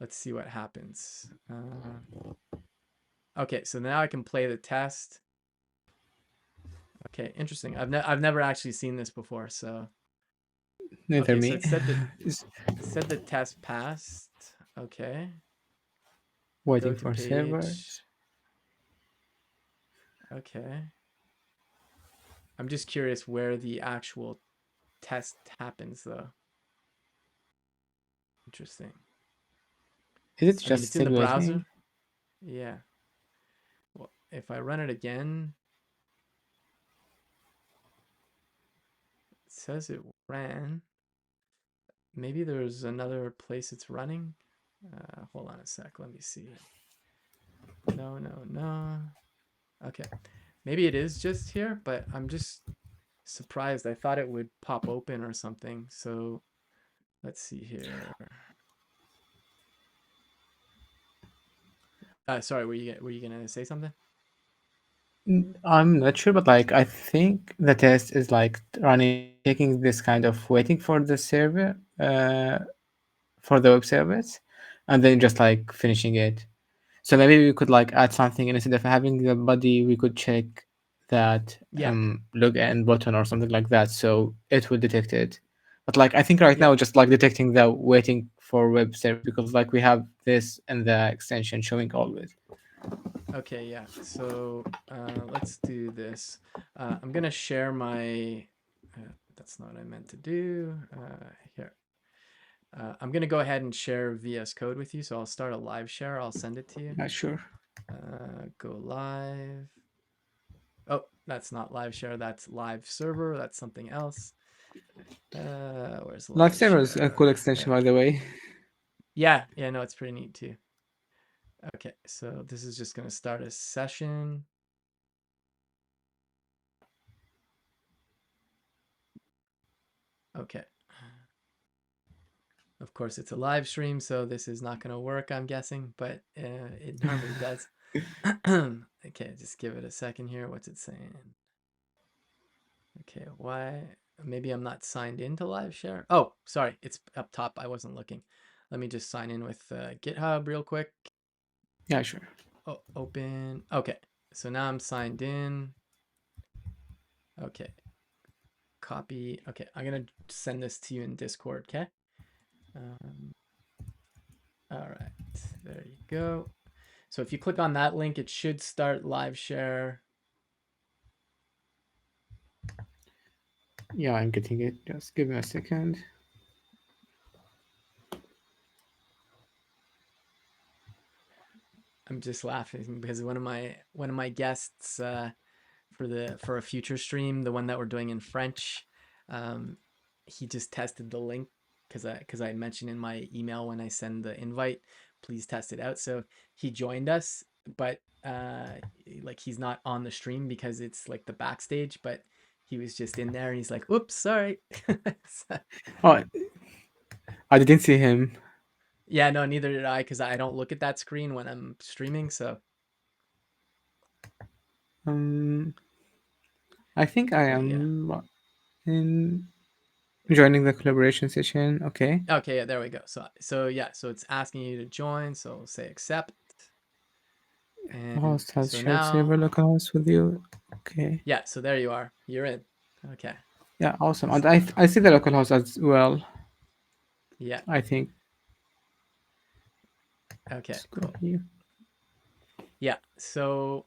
let's see what happens. Okay, so now I can play the test. Okay, interesting. I've never actually seen this before. So Neither okay, so me. it said the test passed. Okay, go Waiting to for servers. page. Okay, I'm just curious where the actual test happens though. Interesting. Is it I mean, just it's in the still waiting? browser. Yeah. Well, if I run it again, it says it ran. Maybe there's another place it's running. Hold on a sec. Let me see. No, no, no. Okay. Maybe it is just here, but I'm just surprised. I thought it would pop open or something. So let's see here. Sorry, were you gonna say something? I'm not sure, but like I think the test is like running, taking this kind of waiting for the server, for the web service, and then just like finishing it. So maybe we could like add something, and instead of having the body, we could check that Yeah. login button or something like that, so it will detect it. But like I think right Yeah. now, just like detecting the waiting for web service, because like we have this in the extension showing always. Okay, yeah. So let's do this. I'm gonna share my. That's not what I meant to do. Here. I'm gonna go ahead and share VS Code with you. So I'll start a live share. I'll send it to you. Not sure. Go live. Oh, that's not live share. That's live server. That's something else. Where's live Lifesaver is a share? cool extension, There. by the way. Yeah, yeah. No, it's pretty neat too. Okay, so this is just gonna start a session. Okay. Of course, it's a live stream, so this is not going to work, I'm guessing, but it normally does. Okay, just give it a second here. What's it saying? Okay, why? Maybe I'm not signed into live share. Oh, sorry, it's up top. I wasn't looking. Let me just sign in with GitHub real quick. Yeah, sure. Oh, open. Okay, so now I'm signed in. Okay, copy. Okay, I'm going to send this to you in Discord, okay? Um, all right, there you go. So if you click on that link, it should start live share. Yeah, I'm getting it. Just give me a second. I'm just laughing because one of my guests for a future stream, the one that we're doing in French, um, he just tested the link. because I mentioned in my email when I send the invite, please test it out. So he joined us, but like he's not on the stream because it's like the backstage, but he was just in there and he's like, "Oops, sorry." So, Oh, I didn't see him. yeah, no, neither did I because I don't look at that screen when I'm streaming. So Um, I think I but yeah. am in joining the collaboration session. Okay. Okay, yeah, there we go. So yeah, so it's asking you to join. So say accept. And Host has so shared now, several accounts with you. Okay. yeah, so there you are. You're in. Okay. Yeah, awesome. S- And I see the local host as well. Yeah. I think. Okay, Let's go cool. here. Yeah. So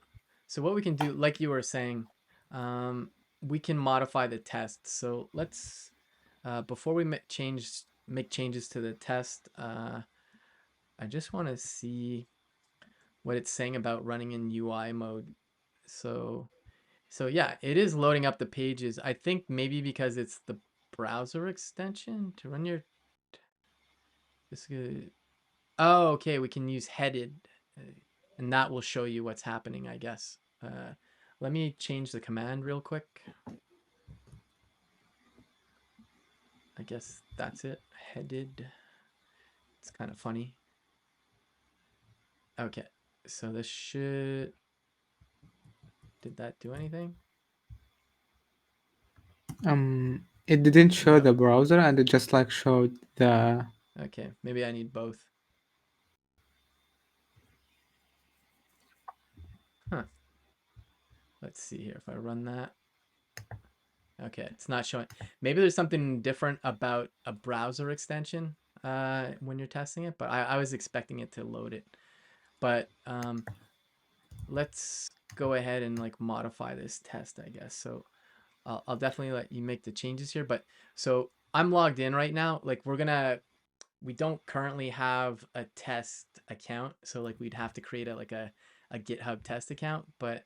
what we can do, like you were saying, um, we can modify the test. So let's before we make changes to the test, I just want to see what it's saying about running in UI mode. So so yeah, it is loading up the pages. I think maybe because it's the browser extension to run your this oh, okay, we can use headed, uh, and that will show you what's happening, I guess. Let me change the command real quick. I guess that's it. Headed. It's kind of funny. Okay, so this should. Did that do anything? It didn't show No. the browser, and it just like showed the. Okay, maybe I need both. Huh. Let's see here if I run that. Okay, it's not showing. Maybe there's something different about a browser extension when you're testing it, but I was expecting it to load it. But let's go ahead and like modify this test, I guess. So I'll definitely let you make the changes here. But so I'm logged in right now. Like we don't currently have a test account. So like we'd have to create a GitHub test account. But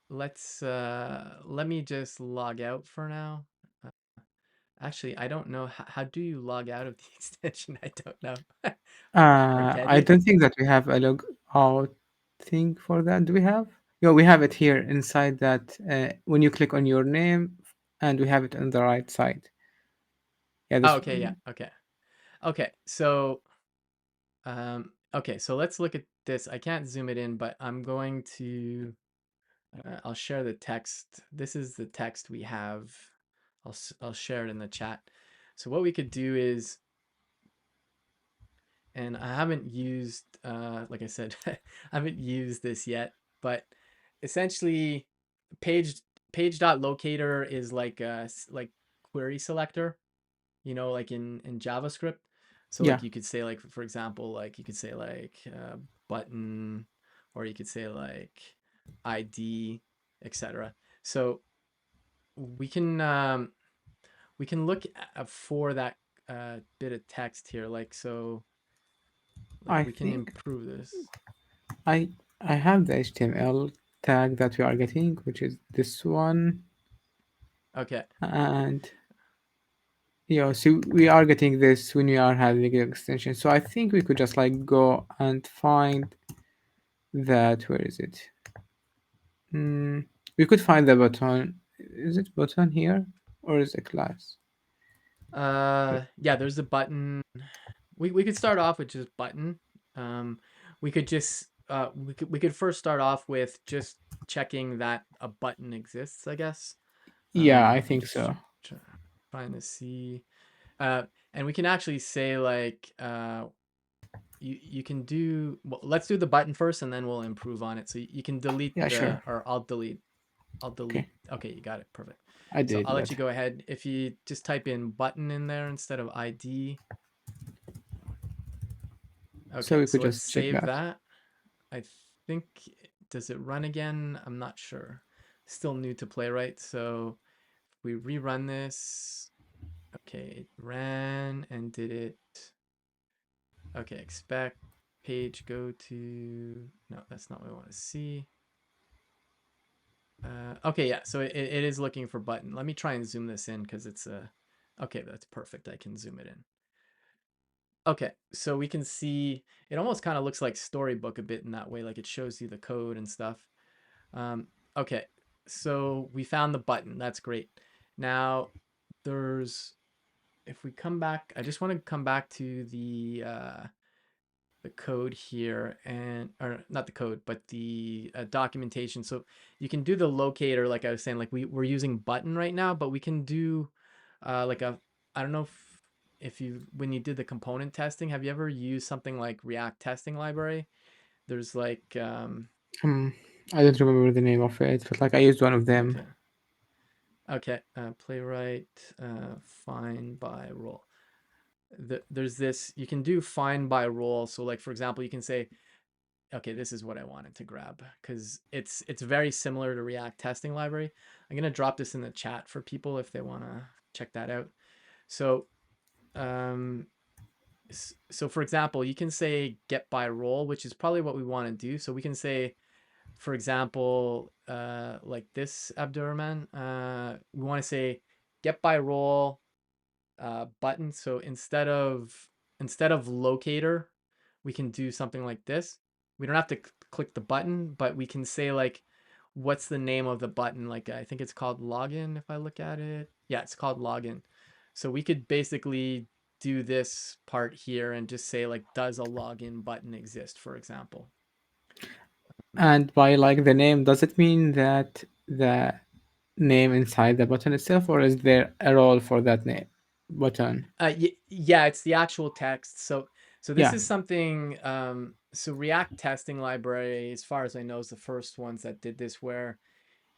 let me just log out for now. Uh, Actually, I don't know how do you log out of the extension? I don't know. Or can I you? don't think that we have a log out thing for that. Do we have? Yeah, we have it here inside that. When you click on your name, and we have it on the right side. Yeah, Oh, this okay, yeah, one. okay. Okay, okay, so let's look at this. I can't zoom it in, but I'm going to, I'll share the text. This is the text we have. I'll share it in the chat. So what we could do is, and I haven't used, like I said, I haven't used this yet, but essentially, page page.locator is like like query selector, like in JavaScript. So Yeah, like you could say like for example, like you could say like button, or you could say like ID, etc. So we can um, we can look for that bit of text here. Like I we can think improve this. I I have the HTML tag that we are getting, which is this one, Okay. and so we are getting this when we are having an extension. So I think we could just like go and find that. Where is it? Hmm. We could find the button. Is it button here or is it class? Yeah, there's a button. We could start off with just button. We could just we could first start off with just checking that a button exists, I guess. Yeah, I I'm think just so. trying to see. And we can actually say like you can do well, let's do the button first and then we'll improve on it. So you can delete Yeah, sure. the or I'll Okay, delete. Okay, you got it. Perfect. I So did I'll let that. you go ahead. If you just type in button in there instead of ID. So Okay, we so could let's just check save that. that. I think, does it run again? I'm not sure. Still new to Playwright. So if we rerun this, okay, it ran and did it. Okay, expect page go to, no, that's not what I want to see. Okay, yeah, so it is looking for button. Let me try and zoom this in because it's a, okay, that's perfect. I can zoom it in. Okay, so we can see it almost kind of looks like Storybook a bit in that way, like it shows you the code and stuff. Um, okay, so we found the button. That's great. Now there's if we come back, I just want to come back to the code here and or not the code but the documentation. So you can do the locator like I was saying, like we're using button right now, but we can do like a I don't know if you when you did the component testing, have you ever used something like React testing library? There's like Hmm, I don't remember the name of it, but like I used one of them. okay, okay, playwright find by role. There's this you can do find by role. So like for example, you can say, okay, this is what I wanted to grab because it's very similar to React testing library. I'm gonna drop this in the chat for people if they want to check that out. So um, so for example, you can say get by role, which is probably what we want to do. So we can say, for example, like this Abdurrahman, we want to say get by role button. So instead of locator, we can do something like this. We don't have to click the button, but we can say like, what's the name of the button? Like I think it's called login. If I look at it, yeah, it's called login. So we could basically do this part here and just say like, does a login button exist, for example? And by like the name, does it mean that the name inside the button itself, or is there a role for that name button? Yeah, it's the actual text. So this Yeah. is something. So React testing library, as far as I know, is the first ones that did this, where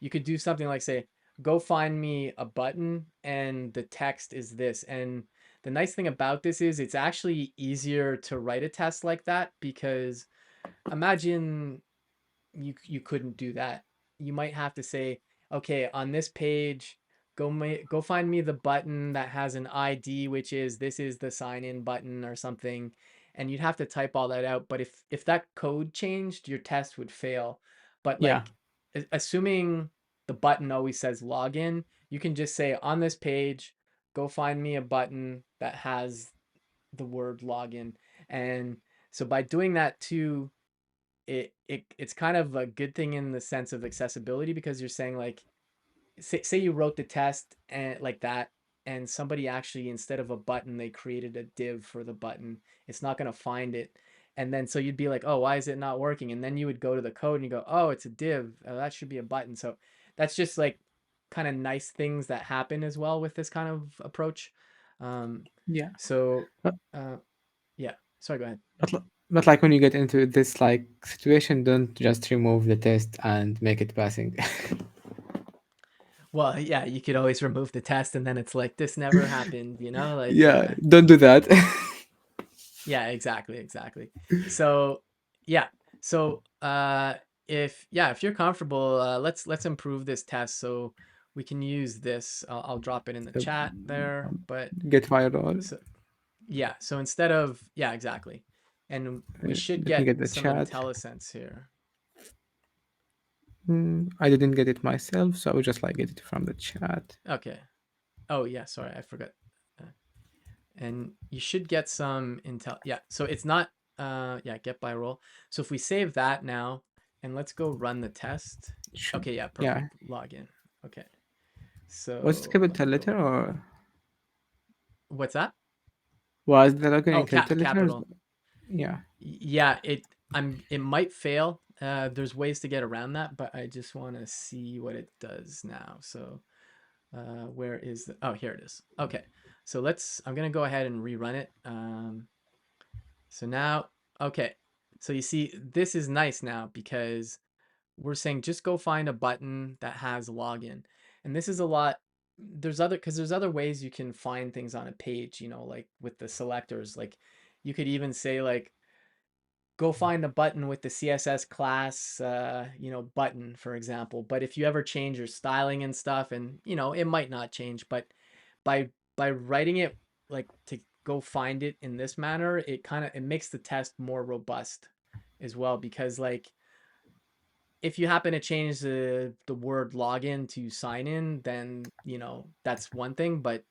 you could do something like say, "Go find me a button," and the text is this. And the nice thing about this is it's actually easier to write a test like that because imagine you couldn't do that. You might have to say, okay, on this page, go find me the button that has an ID, which is this is the sign in button or something, and you'd have to type all that out. But if that code changed, your test would fail. But Yeah. like assuming the button always says login, you can just say on this page, go find me a button that has the word login. And so by doing that too, it's kind of a good thing in the sense of accessibility because you're saying like say you wrote the test and like that and somebody actually instead of a button they created a div for the button, it's not going to find it, and then so you'd be like, oh, why is it not working? And then you would go to the code and you go, oh, it's a div, that should be a button. So that's just like kind of nice things that happen as well with this kind of approach. um Yeah. so But, uh yeah, sorry, go ahead. but like when you get into this like situation, don't just remove the test and make it passing. Well, yeah, you could always remove the test and then it's like this never happened, like Yeah, don't do that. yeah, exactly, exactly. So, yeah. So, if you're comfortable, let's improve this test so we can use this. I'll drop it in the So, chat there, but get viral. so yeah, so instead of yeah, exactly. And we should Let me get get the some chat. IntelliSense here. I didn't get it myself, so I will just like get it from the chat. Okay. Oh, yeah, sorry, I forgot. Uh, and you should get some intel. Yeah, so it's not yeah, get by role. So if we save that now and let's go run the test. Sure. Okay, yeah, Yeah. perfect. Login. Okay. Was it So let me capital go. letter or What's that? was the login Oh, in capital letters? capital. Yeah. Yeah, it might fail. There's ways to get around that, but I just want to see what it does now. So where is the oh, here it is. Okay. So I'm gonna go ahead and rerun it. So now, okay. So you see, this is nice now because we're saying just go find a button that has login. And this is a lot. There's other ways you can find things on a page, like with the selectors. Like you could even say like, go find a button with the CSS class, button, for example. But if you ever change your styling and stuff, and it might not change, but by writing it like to go find it in this manner, it makes the test more robust as well because like if you happen to change the word login to sign in, then that's one thing, but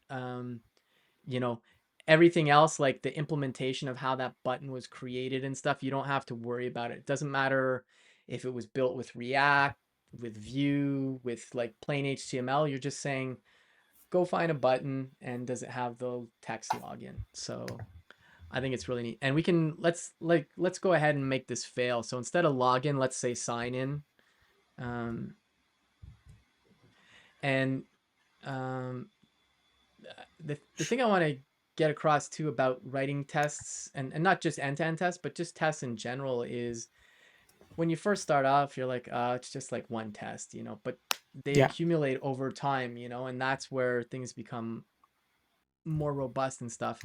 you know everything else, like the implementation of how that button was created and stuff, you don't have to worry about it. It doesn't matter if it was built with React, with Vue, with like plain HTML. You're just saying, go find a button and does it have the text login? So I think it's really neat. And we can, let's go ahead and make this fail. So instead of login, let's say sign in. Um, and um, the thing I want to get across too about writing tests, and not just end-to-end tests, but just tests in general, is when you first start off, you're like, it's just like one test, but they Yeah. accumulate over time, and that's where things become more robust and stuff.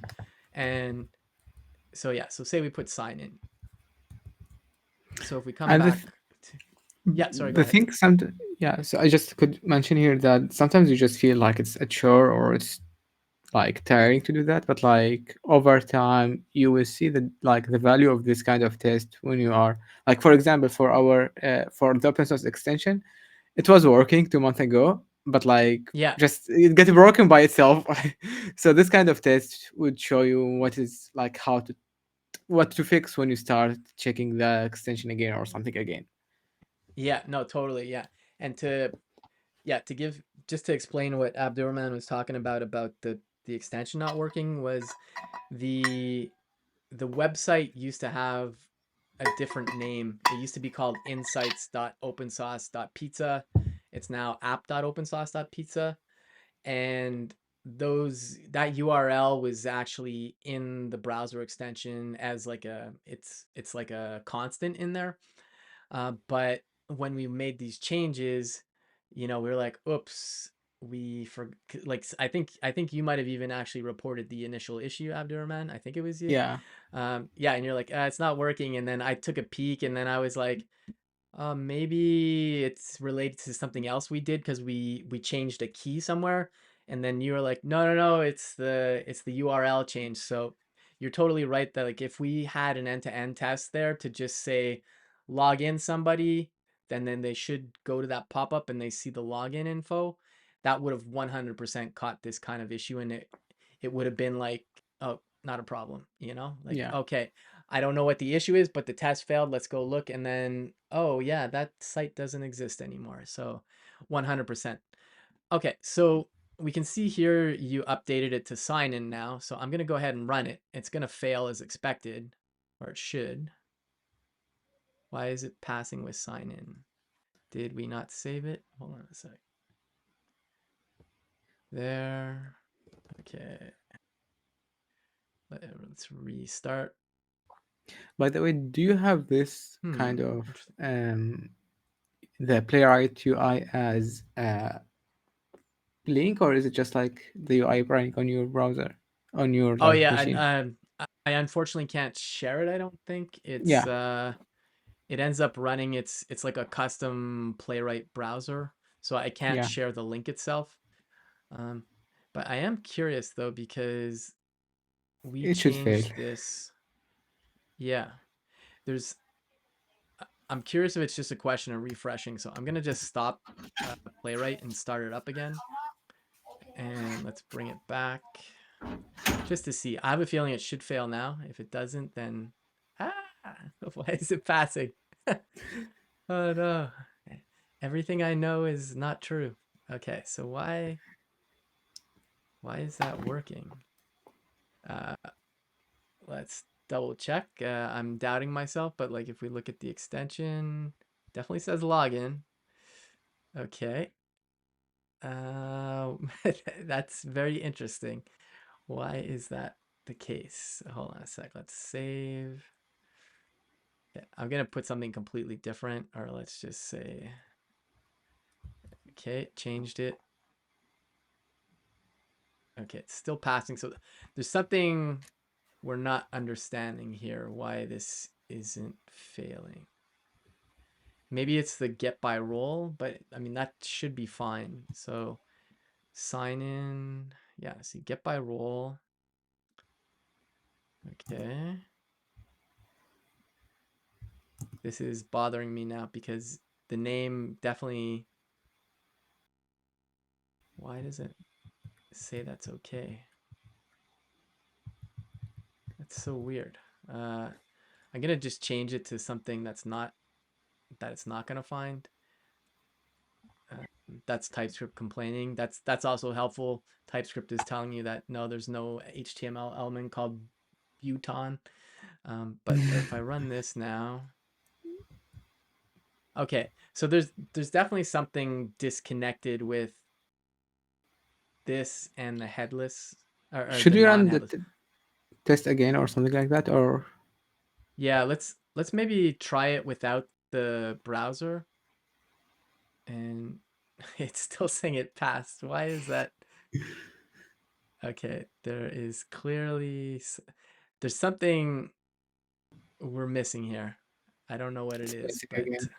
And so, yeah, so say we put sign in. So if we come And back to, yeah, sorry, go the ahead. thing, some yeah. So I just could mention here that sometimes you just feel like it's a chore or it's like tiring to do that, but like over time you will see the like the value of this kind of test when you are like, for example, for our for the open source extension, it was working 2 months ago, but like Yeah, just it got broken by itself. So this kind of test would show you what is like how to what to fix when you start checking the extension again or something again. yeah, no, totally, yeah. And to give, just to explain what Abdurrahman was talking about the extension not working, was the the website used to have a different name. It used to be called insights.opensauce.pizza. It's now app.opensauce.pizza. And that URL was actually in the browser extension as like it's like a constant in there. But when we made these changes, we were like, oops, we for like I think you might have even actually reported the initial issue, Abdurrahman. I think it was you. Yeah. Yeah, and you're like, it's not working. And then I took a peek, and then I was like, maybe it's related to something else we did because we changed a key somewhere. And then you were like, no, no, no, it's the URL change. So you're totally right that like if we had an end-to-end test there to just say log in somebody, then they should go to that pop-up and they see the login info, that would have 100% caught this kind of issue, and it would have been like, oh, not a problem, like, Yeah. okay, I don't know what the issue is, but the test failed. Let's go look. And then, oh, yeah, that site doesn't exist anymore. So 100%. Okay, so we can see here you updated it to sign in now. So I'm going to go ahead and run it. It's going to fail as expected, or it should. Why is it passing with sign in? Did we not save it? Hold on a sec. There. Okay. Let's restart. By the way, do you have this kind of Interesting. um the playwright UI as a link, or is it just like the UI running on your browser, on your Oh like yeah, and machine? I unfortunately can't share it. I don't think Yeah. it ends up running. It's like a custom Playwright browser, so I can't Yeah. share the link itself. Um, but I am curious though because we It should fail. changed this. Yeah, there's. I'm curious if it's just a question of refreshing. So I'm gonna just stop Playwright and start it up again, and let's bring it back just to see. I have a feeling it should fail now. If it doesn't, then ah, why is it passing? Oh no. Everything I know is not true. Okay, so why is that working? Uh let's double check. I'm doubting myself, but like if we look at the extension, definitely says login. Okay. Uh that's very interesting. Why is that the case? Hold on a sec. Let's save. Yeah, I'm gonna put something completely different, or let's just say, okay, changed it. Okay, it's still passing. So there's something we're not understanding here, why this isn't failing. Maybe it's the get by role, but I mean, that should be fine. So sign in. Yeah, see, get by role. Okay. This is bothering me now because the name definitely. Why does it say that's okay? It's so weird. I'm gonna just change it to something that it's not gonna find. Uh, that's TypeScript complaining. That's also helpful. TypeScript is telling you that no, there's no HTML element called Buton. But if I run this now, okay, so there's definitely something disconnected with this and the headless or Should the we run the non-headless. test again or something like that? Or Yeah, let's maybe try it without the browser, and it's still saying it passed. Why is that? Okay, there is clearly there's something we're missing here. I don't know what it it's is, basic but again.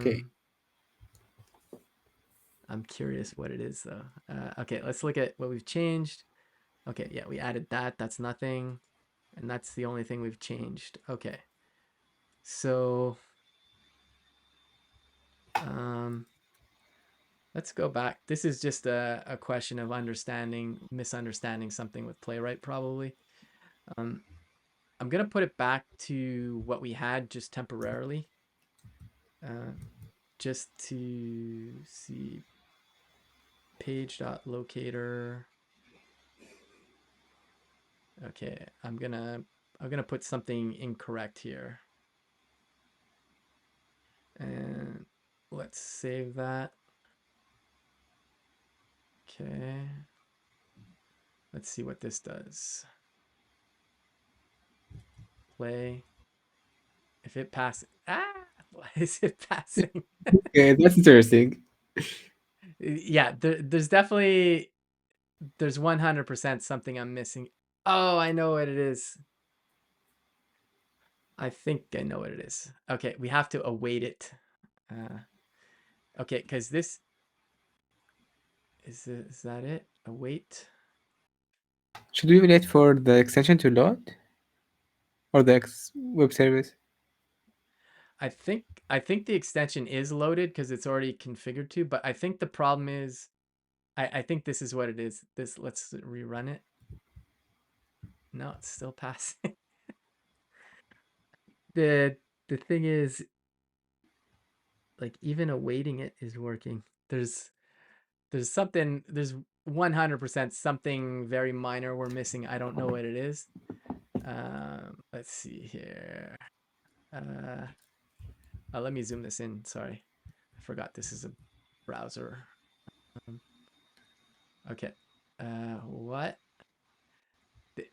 Okay. um I'm curious what it is though. Okay, let's look at what we've changed. Okay, yeah, we added that. That's nothing. And that's the only thing we've changed. Okay. So um let's go back. This is just a question of misunderstanding something with Playwright probably. Um I'm gonna put it back to what we had just temporarily. Uh, just to see page.locator. Okay, I'm gonna put something incorrect here. And let's save that. Okay. Let's see what this does. Play. If it passes, why is it passing? Okay, that's interesting. Yeah, there's 100% something I'm missing. Oh, I know what it is. I think I know what it is. Okay, we have to await it. Uh, okay, because this is that it? Await. Should we wait for the extension to load or the web service? I think the extension is loaded because it's already configured to, but I think the problem is I think this is what it is. This let's rerun it. No, it's still passing. the the thing is, like even awaiting it is working. There's 100% something very minor we're missing. I don't know what it is. Let's see here. Uh, Let me zoom this in. Sorry, I forgot this is a browser. Um, okay. What?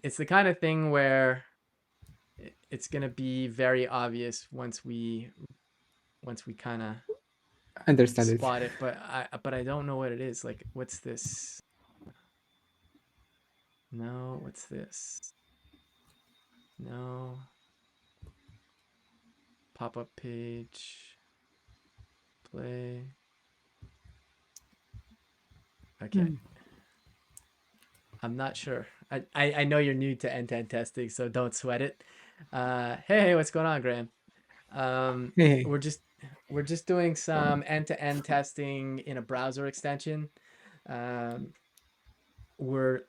It's the kind of thing where it's gonna be very obvious once we kind of Understand it. spot it, but I don't know what it is. Like, what's this? No, what's this? No. Pop-up page. Play. Okay. Hmm. I'm not sure. I know you're new to end-to-end testing, so don't sweat it. Hey, what's going on, Graham? Um, Hey, we're just we're just doing some end-to-end testing in a browser extension. Um, we're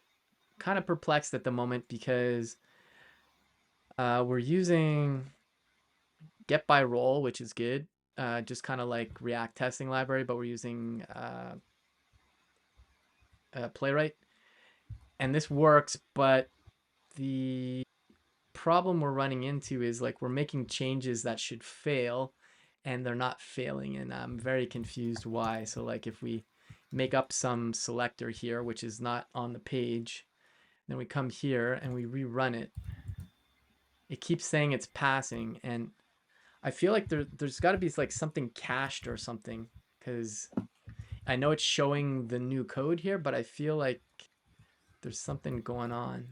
kind of perplexed at the moment because we're using get by role, which is good. Just kind of like React testing library, but we're using Playwright, and this works. But the problem we're running into is like we're making changes that should fail, and they're not failing, and I'm very confused why. So like if we make up some selector here, which is not on the page, then we come here and we rerun it. It keeps saying it's passing, and I feel like there's got to be like something cached or something because I know it's showing the new code here, but I feel like there's something going on.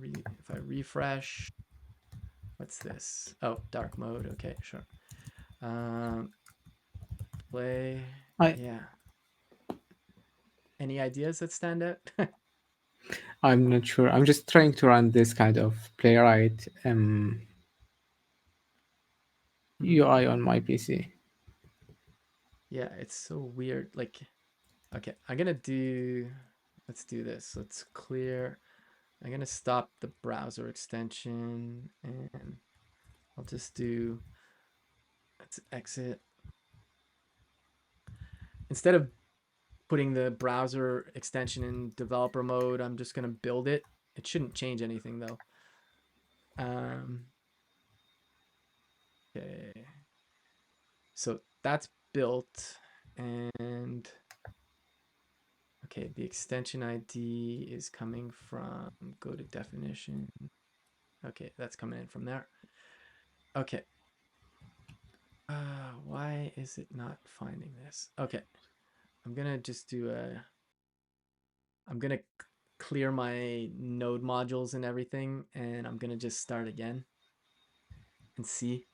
If I refresh, what's this? Oh, dark mode. Okay, sure. Um, Play. I Yeah. Any ideas that stand out? I'm not sure. I'm just trying to run this kind of playwright Mhm. UI on my PC. Yeah, it's so weird. Like, okay, I'm gonna do. Let's do this. Let's clear. I'm going to stop the browser extension and I'll just do, let's exit. Instead of putting the browser extension in developer mode, I'm just going to build it. It shouldn't change anything though. Okay. So that's built and okay, the extension ID is coming from go to definition. Okay, that's coming in from there. Okay. Why is it not finding this? Okay. I'm gonna just do a I'm gonna clear my node modules and everything, and I'm gonna just start again and see.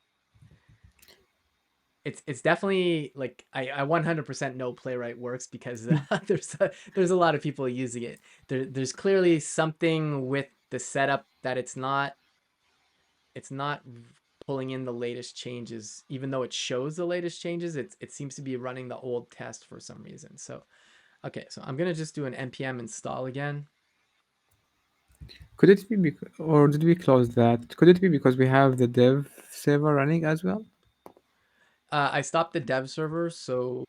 It's definitely like I 100% know Playwright works because there's a lot of people using it. There's clearly something with the setup that it's not pulling in the latest changes, even though it shows the latest changes. It seems to be running the old test for some reason. So okay, so I'm gonna just do an npm install again. Could it be, or did we close that? Could it be because we have the dev server running as well? I stopped the dev server, so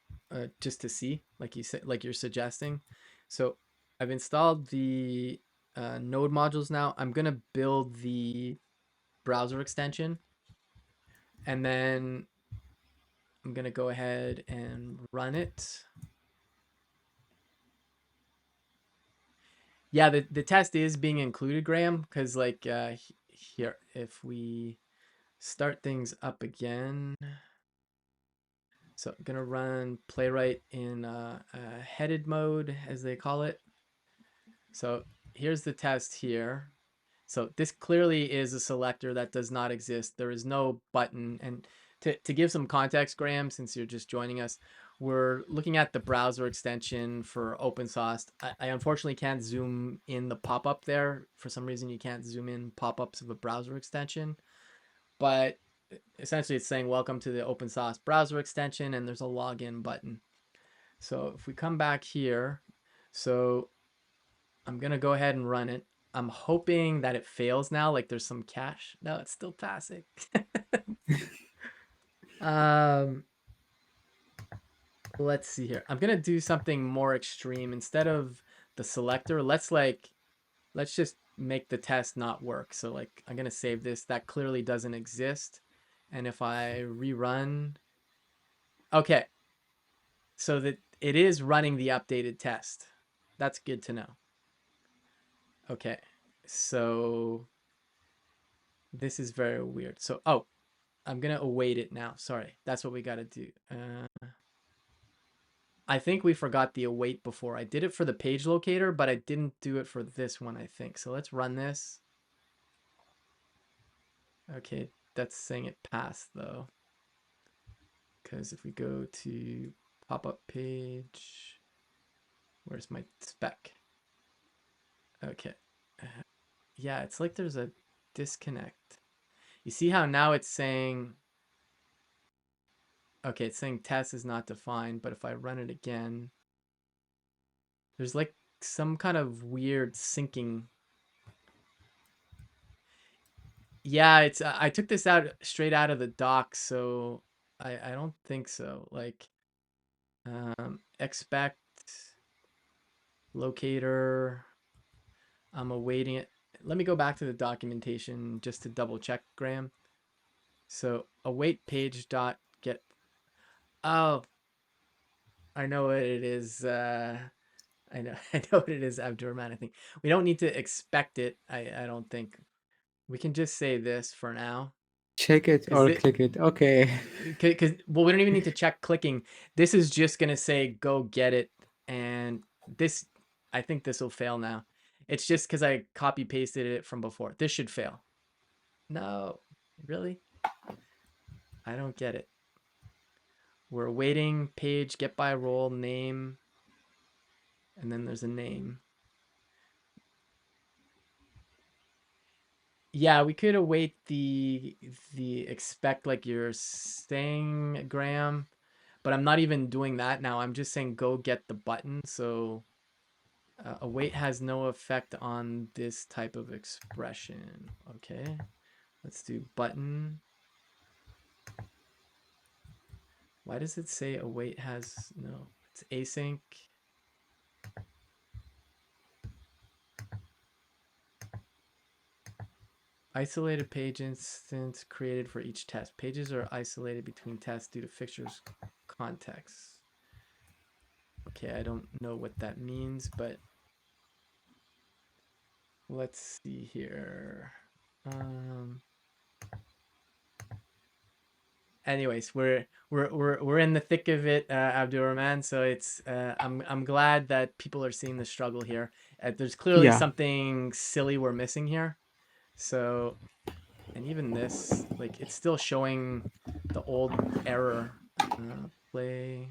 just to see, like you said, like you're suggesting. So I've installed the node modules now. I'm gonna build the browser extension, and then I'm gonna go ahead and run it. Yeah, the test is being included, Graham, because like here, if we start things up again. So I'm gonna run playwright in headed mode, as they call it. So here's the test here. So this clearly is a selector that does not exist. There is no button. And to give some context, Graham, since you're just joining us, we're looking at the browser extension for OpenSauced. I unfortunately can't zoom in the pop-up there. For some reason, you can't zoom in pop-ups of a browser extension. But essentially, it's saying, welcome to the OpenSauced browser extension, and there's a login button. So if we come back here, so I'm going to go ahead and run it. I'm hoping that it fails now, like there's some cache. No, it's still passing. um, let's see here. I'm going to do something more extreme. Instead of the selector, let's just make the test not work. So like I'm going to save this. That clearly doesn't exist. And if I rerun, okay. So that it is running the updated test. That's good to know. Okay. So this is very weird. So, oh, I'm going to await it now. Sorry. That's what we got to do. I think we forgot the await before. I did it for the page locator, but I didn't do it for this one, I think. So let's run this. Okay. That's saying it passed though. Because if we go to pop-up page, where's my spec? Okay. Yeah, it's like there's a disconnect. You see how now it's saying, okay, it's saying test is not defined, but if I run it again, there's like some kind of weird syncing. Yeah, it's I took this out straight out of the doc, so I don't think so. Like expect locator. I'm awaiting it. Let me go back to the documentation just to double check, Graham. So await page dot get. Oh, I know what it is. I know I know what it is, Abdurrahman. I think we don't need to expect it. I don't think we can just say this for now Check it because or click it. Okay. well we don't even need to check clicking. This is just gonna say go get it, and this I think this will fail now. It's just because I copy pasted it from before. This should fail. No, really? I don't get it. We're waiting page get by role name, and then there's a name. Yeah, we could await the expect like you're saying, Graham, but I'm not even doing that now. I'm just saying go get the button. So Await has no effect on this type of expression. Okay, let's do button. Why does it say await has no? It's async. Isolated page instance created for each test. Pages are isolated between tests due to fixtures context. Okay, I don't know what that means, but let's see here. Um, Anyways, we're in the thick of it, Abdurrahman. So it's I'm glad that people are seeing the struggle here. There's clearly Yeah, something silly we're missing here. So, and even this, like, it's still showing the old error. Play.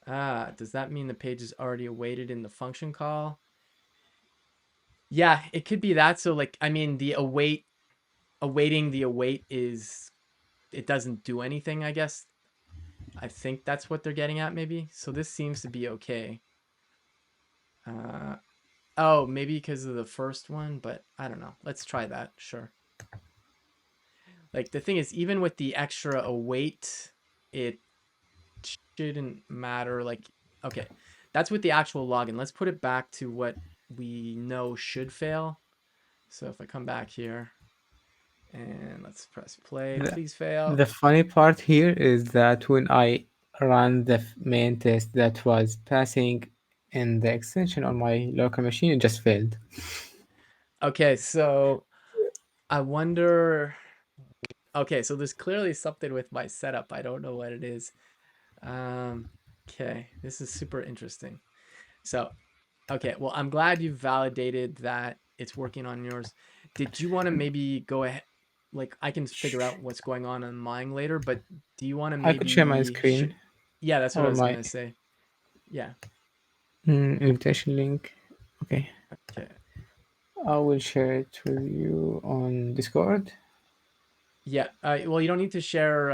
Does that mean the page is already awaited in the function call? Yeah, it could be that. So, like, I mean, the awaiting the await is, it doesn't do anything, I guess. I think that's what they're getting at, maybe. So this seems to be okay. Uh, oh, maybe because of the first one, but I don't know. Let's try that. Sure. Like, the thing is, even with the extra await, it shouldn't matter. Like, okay, that's with the actual login. Let's put it back to what we know should fail. So if I come back here and let's press play, the, please fail. the funny part here is that when I ran the main test that was passing in the extension on my local machine, it just failed. Okay, so I wonder. Okay, so there's clearly something with my setup. I don't know what it is. Um, okay, this is super interesting. So, okay, well, I'm glad you validated that it's working on yours. Did you want to maybe go ahead? Like, I can figure out what's going on mine later, but do you want to I could share my maybe screen yeah, that's what I or was my gonna say. Yeah. invitation link. Okay, Okay. I will share it with you on Discord. Yeah. Well, you don't need to share.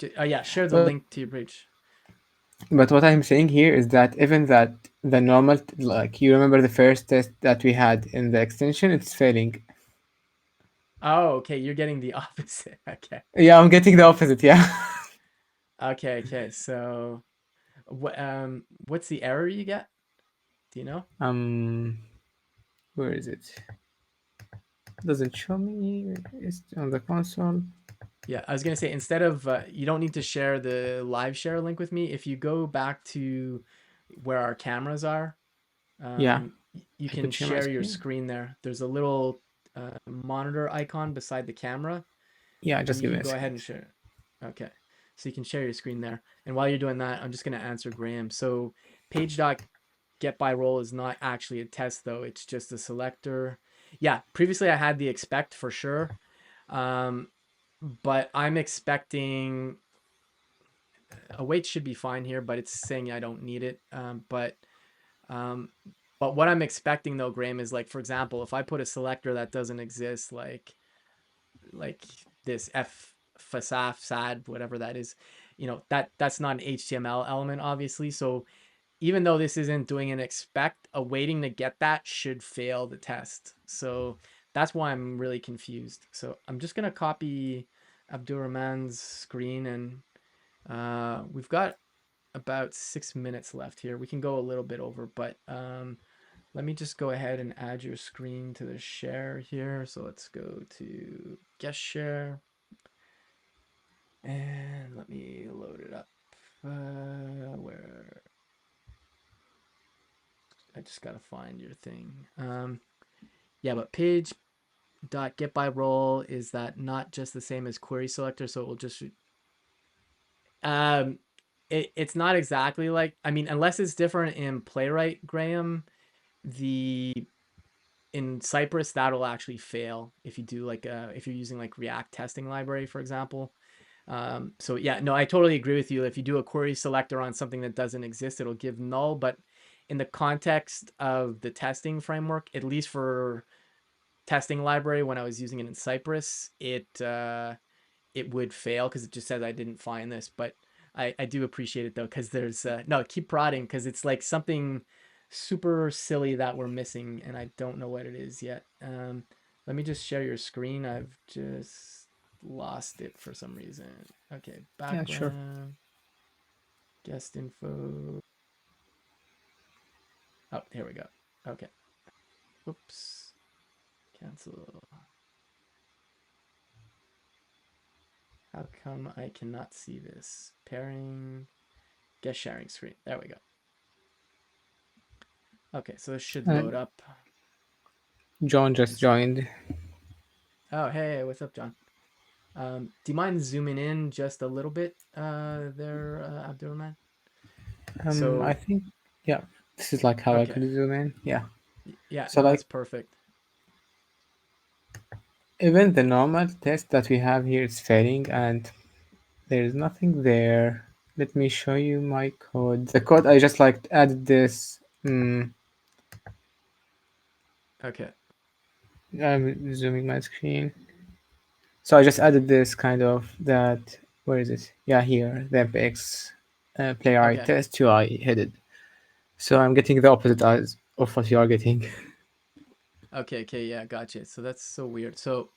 Yeah, share the But link to your bridge. what I'm saying here is that even that the normal, like you remember the first test that we had in the extension, it's failing. Oh, okay. You're getting the opposite. Okay. Yeah, I'm getting the opposite. Yeah. Okay. Okay. So, what's the error you get? Do you know? um, where is it? Doesn't show me. It's on the console. Yeah, I was gonna say, instead of you don't need to share the live share link with me. If you go back to where our cameras are, Yeah, you I can could share my share your screen. screen there. There's a little monitor icon beside the camera, Yeah, and just you give me can a go ahead second. and share it. Okay, so you can share your screen there. And while you're doing that, I'm just gonna answer Graham. So page dot get by role is not actually a test though. It's just a selector. Yeah, previously I had the expect for sure. Um, but I'm expecting a weight should be fine here, but it's saying I don't need it. Um, but what I'm expecting though, Graham, is like, for example, if I put a selector that doesn't exist, like this f fasaf sad whatever that is, that's not an HTML element, obviously. So even though this isn't doing an expect, a waiting to get that should fail the test. So that's why I'm really confused. So I'm just gonna copy Abdurrahman's screen, and we've got about 6 minutes left here. We can go a little bit over, but let me just go ahead and add your screen to the share here. So let's go to guest share, and let me load it up. Where I just gotta find your thing. Yeah, but page dot get by role, is that not just the same as query selector? So it will just um it's not exactly like, I mean, unless it's different in Playwright, Graham, the in Cypress that'll actually fail if you do like if you're using like React testing library, for example. So yeah, no, I totally agree with you. If you do a query selector on something that doesn't exist, it'll give null. But in the context of the testing framework, at least for testing library, when I was using it in Cypress, it would fail because it just says I didn't find this. But I do appreciate it though, because there's no, keep prodding, because it's like something super silly that we're missing, and I don't know what it is yet. Let me just share your screen. I've just lost it for some reason. Okay, Yeah, sure. background, guest info. Oh, here we go. Okay. Oops. Cancel. How come I cannot see this? Pairing, guest sharing screen. There we go. Okay, so this should load And up. John just It's, joined. oh, hey, what's up, John? Do you mind zooming in just a little bit there, Abdurrahman? I So, think, yeah, this is like how I okay. could zoom in. Yeah. Yeah, So no, like that's perfect. even the normal test that we have here is failing, and there is nothing there. Let me show you my code. The code I just like added this. Okay. I'm zooming my screen. So I just added this kind of that. Where is it? Yeah, here the MPX playwright Okay. test UI headed. So I'm getting the opposite as of what you are getting. Okay, okay, yeah, gotcha. So that's so weird. So,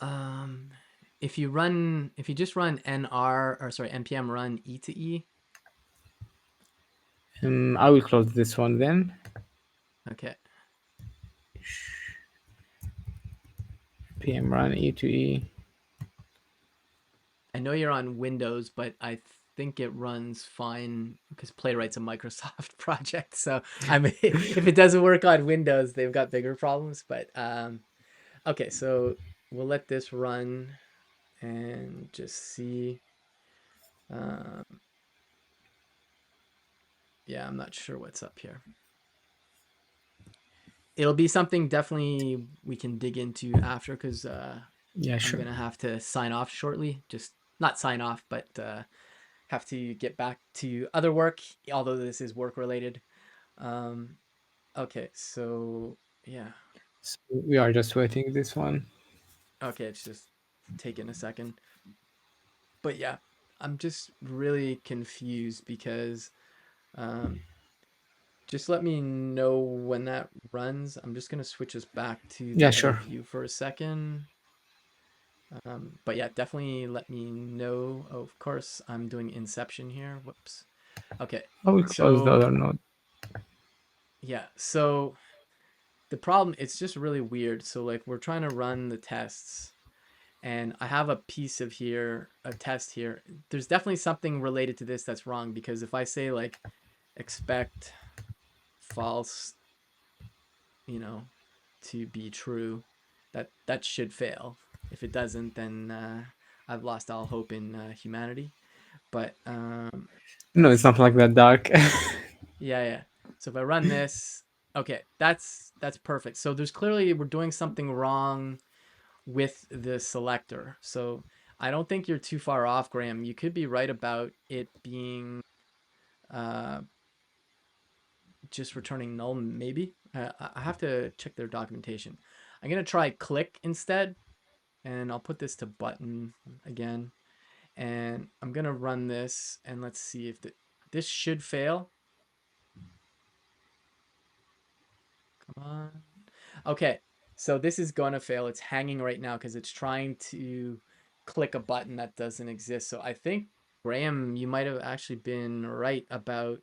um, if you just run nr, or sorry, npm run e to e. I will close this one then. Okay. PM run E to E. I know you're on Windows, but I think it runs fine because Playwright's a Microsoft project. So I mean, if it doesn't work on Windows, they've got bigger problems. But okay, so we'll let this run and just see. Um, yeah, I'm not sure what's up here. It'll be something definitely we can dig into after, because Yeah, I'm sure. gonna have to sign off shortly. Just not sign off, but have to get back to other work, although this is work related. Um, okay, so yeah, So we are just waiting this one. okay, it's just taking a second, but yeah, I'm just really confused because um, just let me know when that runs. I'm just gonna switch us back to Yeah, the other sure. view for a second. But yeah, definitely let me know. Oh, of course, I'm doing Inception here. Whoops. Okay, I will close the so other node. yeah, so the problem, it's just really weird. So like we're trying to run the tests, and I have a piece of here, a test here. There's definitely something related to this that's wrong, because if I say like expect false, you know, to be true, that should fail. If it doesn't, then I've lost all hope in humanity. But No, let's it's not see. like that dark. Yeah, yeah. So if I run this, okay, that's perfect. So there's clearly, we're doing something wrong with the selector. So I don't think you're too far off, Graham. You could be right about it being uh, just returning null, maybe. I have to check their documentation. I'm going to try click instead, and I'll put this to button again. And I'm going to run this, and let's see if this should fail. Come on. Okay, so this is gonna fail. It's hanging right now because it's trying to click a button that doesn't exist. So I think, Graham, you might have actually been right about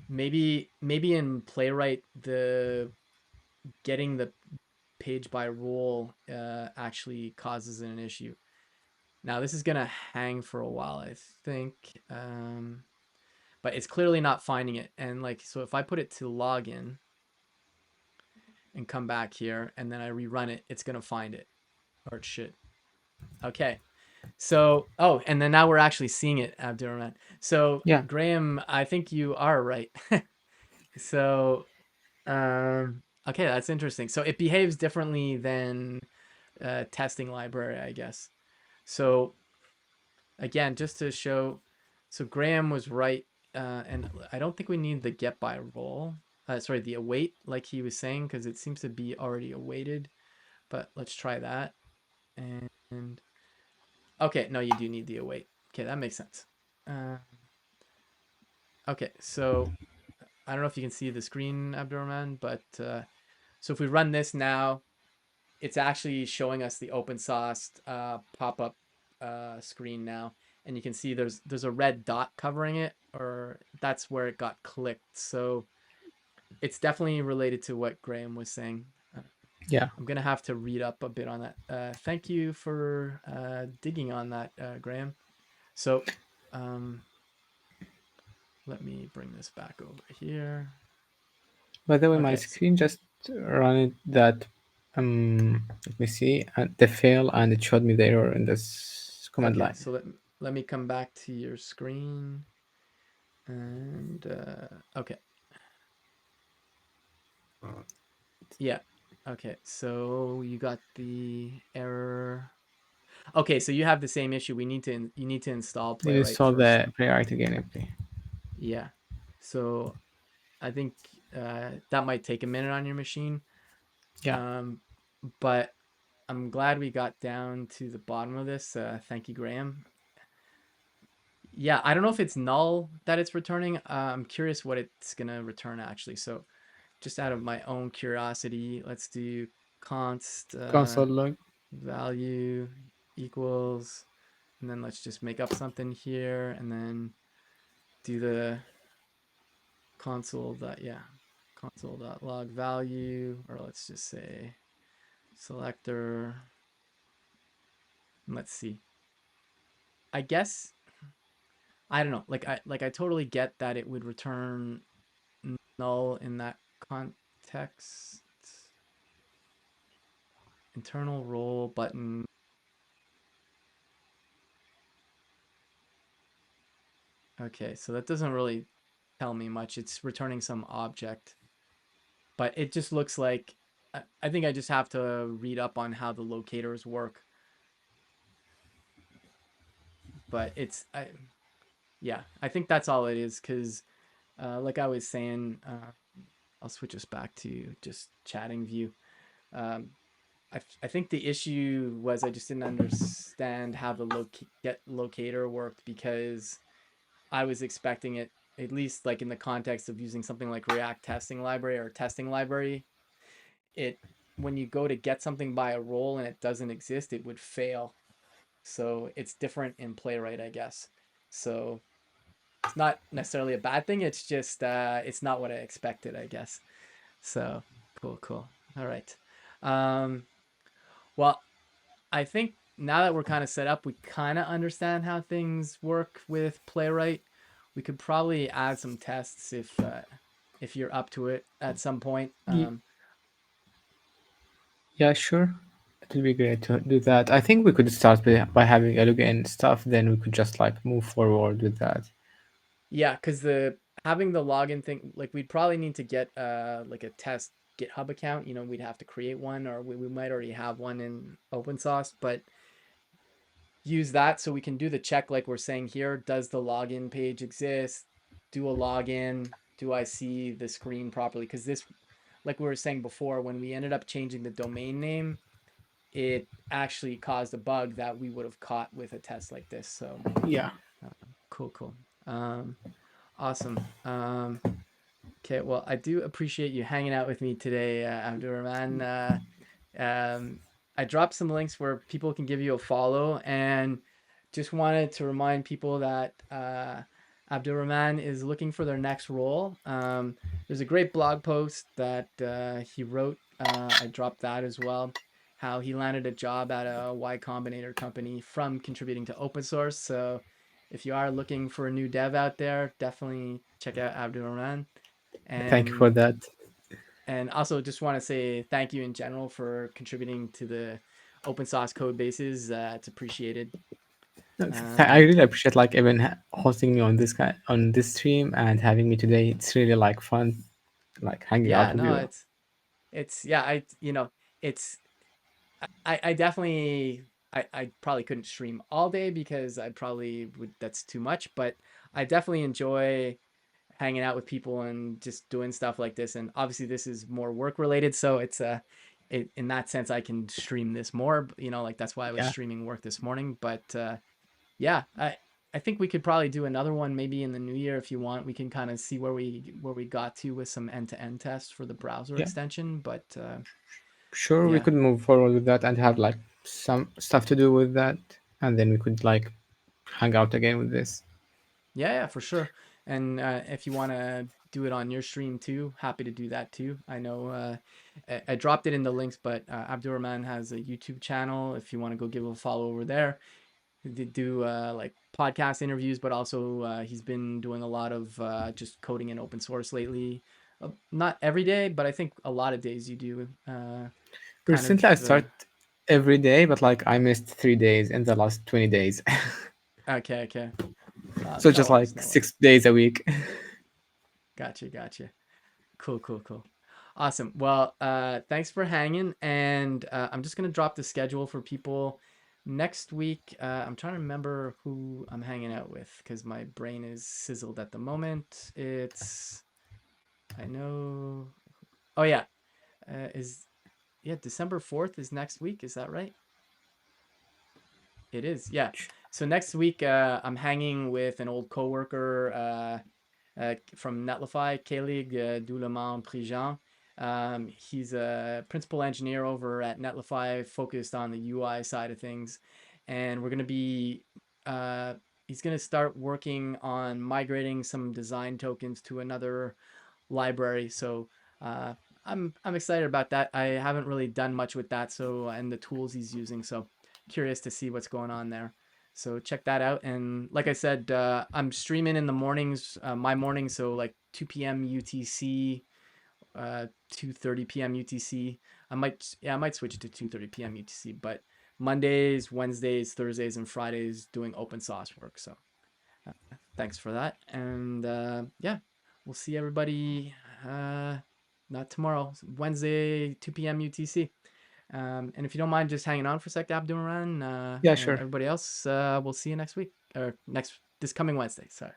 maybe in Playwright, the getting the page by rule actually causes an issue. Now this is gonna hang for a while, I think, but it's clearly not finding it. And like, so if I put it to login and come back here, and then I rerun it, it's gonna find it, or it should. Okay. So, oh, and then now we're actually seeing it, Abdurrahman. So, Yeah. Graham, I think you are right. So, okay, that's interesting. So it behaves differently than testing library, I guess. So again, just to show, so Graham was right, and I don't think we need the get by role. Sorry, the await, like he was saying, because it seems to be already awaited. But let's try that. And okay, no, you do need the await. Okay, that makes sense. Uh, okay, so I don't know if you can see the screen, Abdurrahman, but so if we run this now, it's actually showing us the OpenSauced pop-up screen now, and you can see there's a red dot covering it, or that's where it got clicked. So it's definitely related to what Graham was saying. Uh, Yeah. I'm gonna have to read up a bit on that. Thank you for digging on that, Graham. So um, let me bring this back over here. By the way, my Okay, so, screen just ran that. Let me see, the fail, and it showed me the error in this command okay, line. so let me come back to your screen and okay, yeah, okay. So you got the error. Okay, so you have the same issue. You need to install You Playwright install first. the playwright again. Okay. Yeah. So I think that might take a minute on your machine. Yeah. Um, but I'm glad we got down to the bottom of this. Thank you, Graham. Yeah, I don't know if it's null that it's returning. I'm curious what it's gonna return actually. So just out of my own curiosity, let's do const Console log. value equals, and then let's just make up something here, and then do the console.log value, or let's just say selector. And let's see. I guess I don't know. I totally get that it would return null in that context. Internal role button. Okay, so that doesn't really tell me much. It's returning some object, but it just looks like I think I just have to read up on how the locators work. But yeah, I think that's all it is because, like I was saying, I'll switch us back to just chatting view. Um, I think the issue was I just didn't understand how the get locator worked because I was expecting it, at least like in the context of using something like React testing library or testing library, it when you go to get something by a role and it doesn't exist, it would fail. So it's different in Playwright, I guess. So it's not necessarily a bad thing. It's just it's not what I expected, I guess. So cool, cool. All right. Um, well, I think now that we're kind of set up, we kind of understand how things work with Playwright. We could probably add some tests if you're up to it at some point. Yeah, sure. It will be great to do that. I think we could start by having a login stuff, then we could just like move forward with that. Yeah, because the having the login thing, like we'd probably need to get like a test GitHub account. You know, we'd have to create one, or we might already have one in OpenSauce, but use that so we can do the check like we're saying here. Does the login page exist? Do a login. Do I see the screen properly? Because this, like we were saying before, when we ended up changing the domain name, it actually caused a bug that we would have caught with a test like this. So Yeah. cool, cool. Awesome. Okay, well, I do appreciate you hanging out with me today, Abdurrahman. Um, I dropped some links where people can give you a follow, and just wanted to remind people that Abdurrahman is looking for their next role. There's a great blog post that he wrote. I dropped that as well. How he landed a job at a Y Combinator company from contributing to open source. So if you are looking for a new dev out there, definitely check out Abdurrahman. Thank you for And that. also just want to say thank you in general for contributing to the open source code bases. It's appreciated. No, I Um, really appreciate like even hosting me on this on this stream and having me today. It's really like fun, like hanging yeah, out with no, you. it's yeah, it's I definitely I probably couldn't stream all day because I probably would that's too much, but I definitely enjoy hanging out with people and just doing stuff like this. And obviously this is more work related, so it's in that sense I can stream this more, like that's why I was Yeah. streaming work this morning. But yeah, I think we could probably do another one maybe in the new year if you want. We can kind of see where we got to with some end-to-end tests for the browser Yeah, extension. But sure, we yeah, could move forward with that and have like some stuff to do with that, and then we could like hang out again with this. yeah, for sure. And if you want to do it on your stream too, happy to do that too. I know I dropped it in the links, but Abdurrahman has a YouTube channel. If you want to go give a follow over there, they do like podcast interviews, but also he's been doing a lot of just coding in open source lately. Not every day, but I think a lot of days you do. Kind of Recently, I start every day, but like I missed 3 days in the last 20 days. okay, okay. So No just worries, like no worries. 6 days a week. Gotcha, gotcha. Cool, cool, cool. Awesome. Well, thanks for hanging, and I'm just gonna drop the schedule for people next week. I'm trying to remember who I'm hanging out with because my brain is sizzled at the moment. I know. Oh yeah, is yeah, December 4th is next week. Is that right? It is. Yeah. So next week, I'm hanging with an old coworker. From Netlify, Kelig Doulement-Prigent. He's a principal engineer over at Netlify, focused on the UI side of things, and we're going to be. He's going to start working on migrating some design tokens to another library. So I'm excited about that. I haven't really done much with that, so and the tools he's using. So curious to see what's going on there. So check that out. And like I said, I'm streaming in the mornings, my mornings, so like 2 p.m. UTC, 2:30 p.m. UTC. I might switch it to 2:30 p.m. UTC, but Mondays, Wednesdays, Thursdays, and Fridays doing OpenSauced work. So thanks for that. And yeah, we'll see everybody not tomorrow, Wednesday, 2 p.m. UTC. And if you don't mind just hanging on for a sec, Abdurrahman, Yeah, and sure. everybody else, we'll see you next week or this coming Wednesday. Sorry.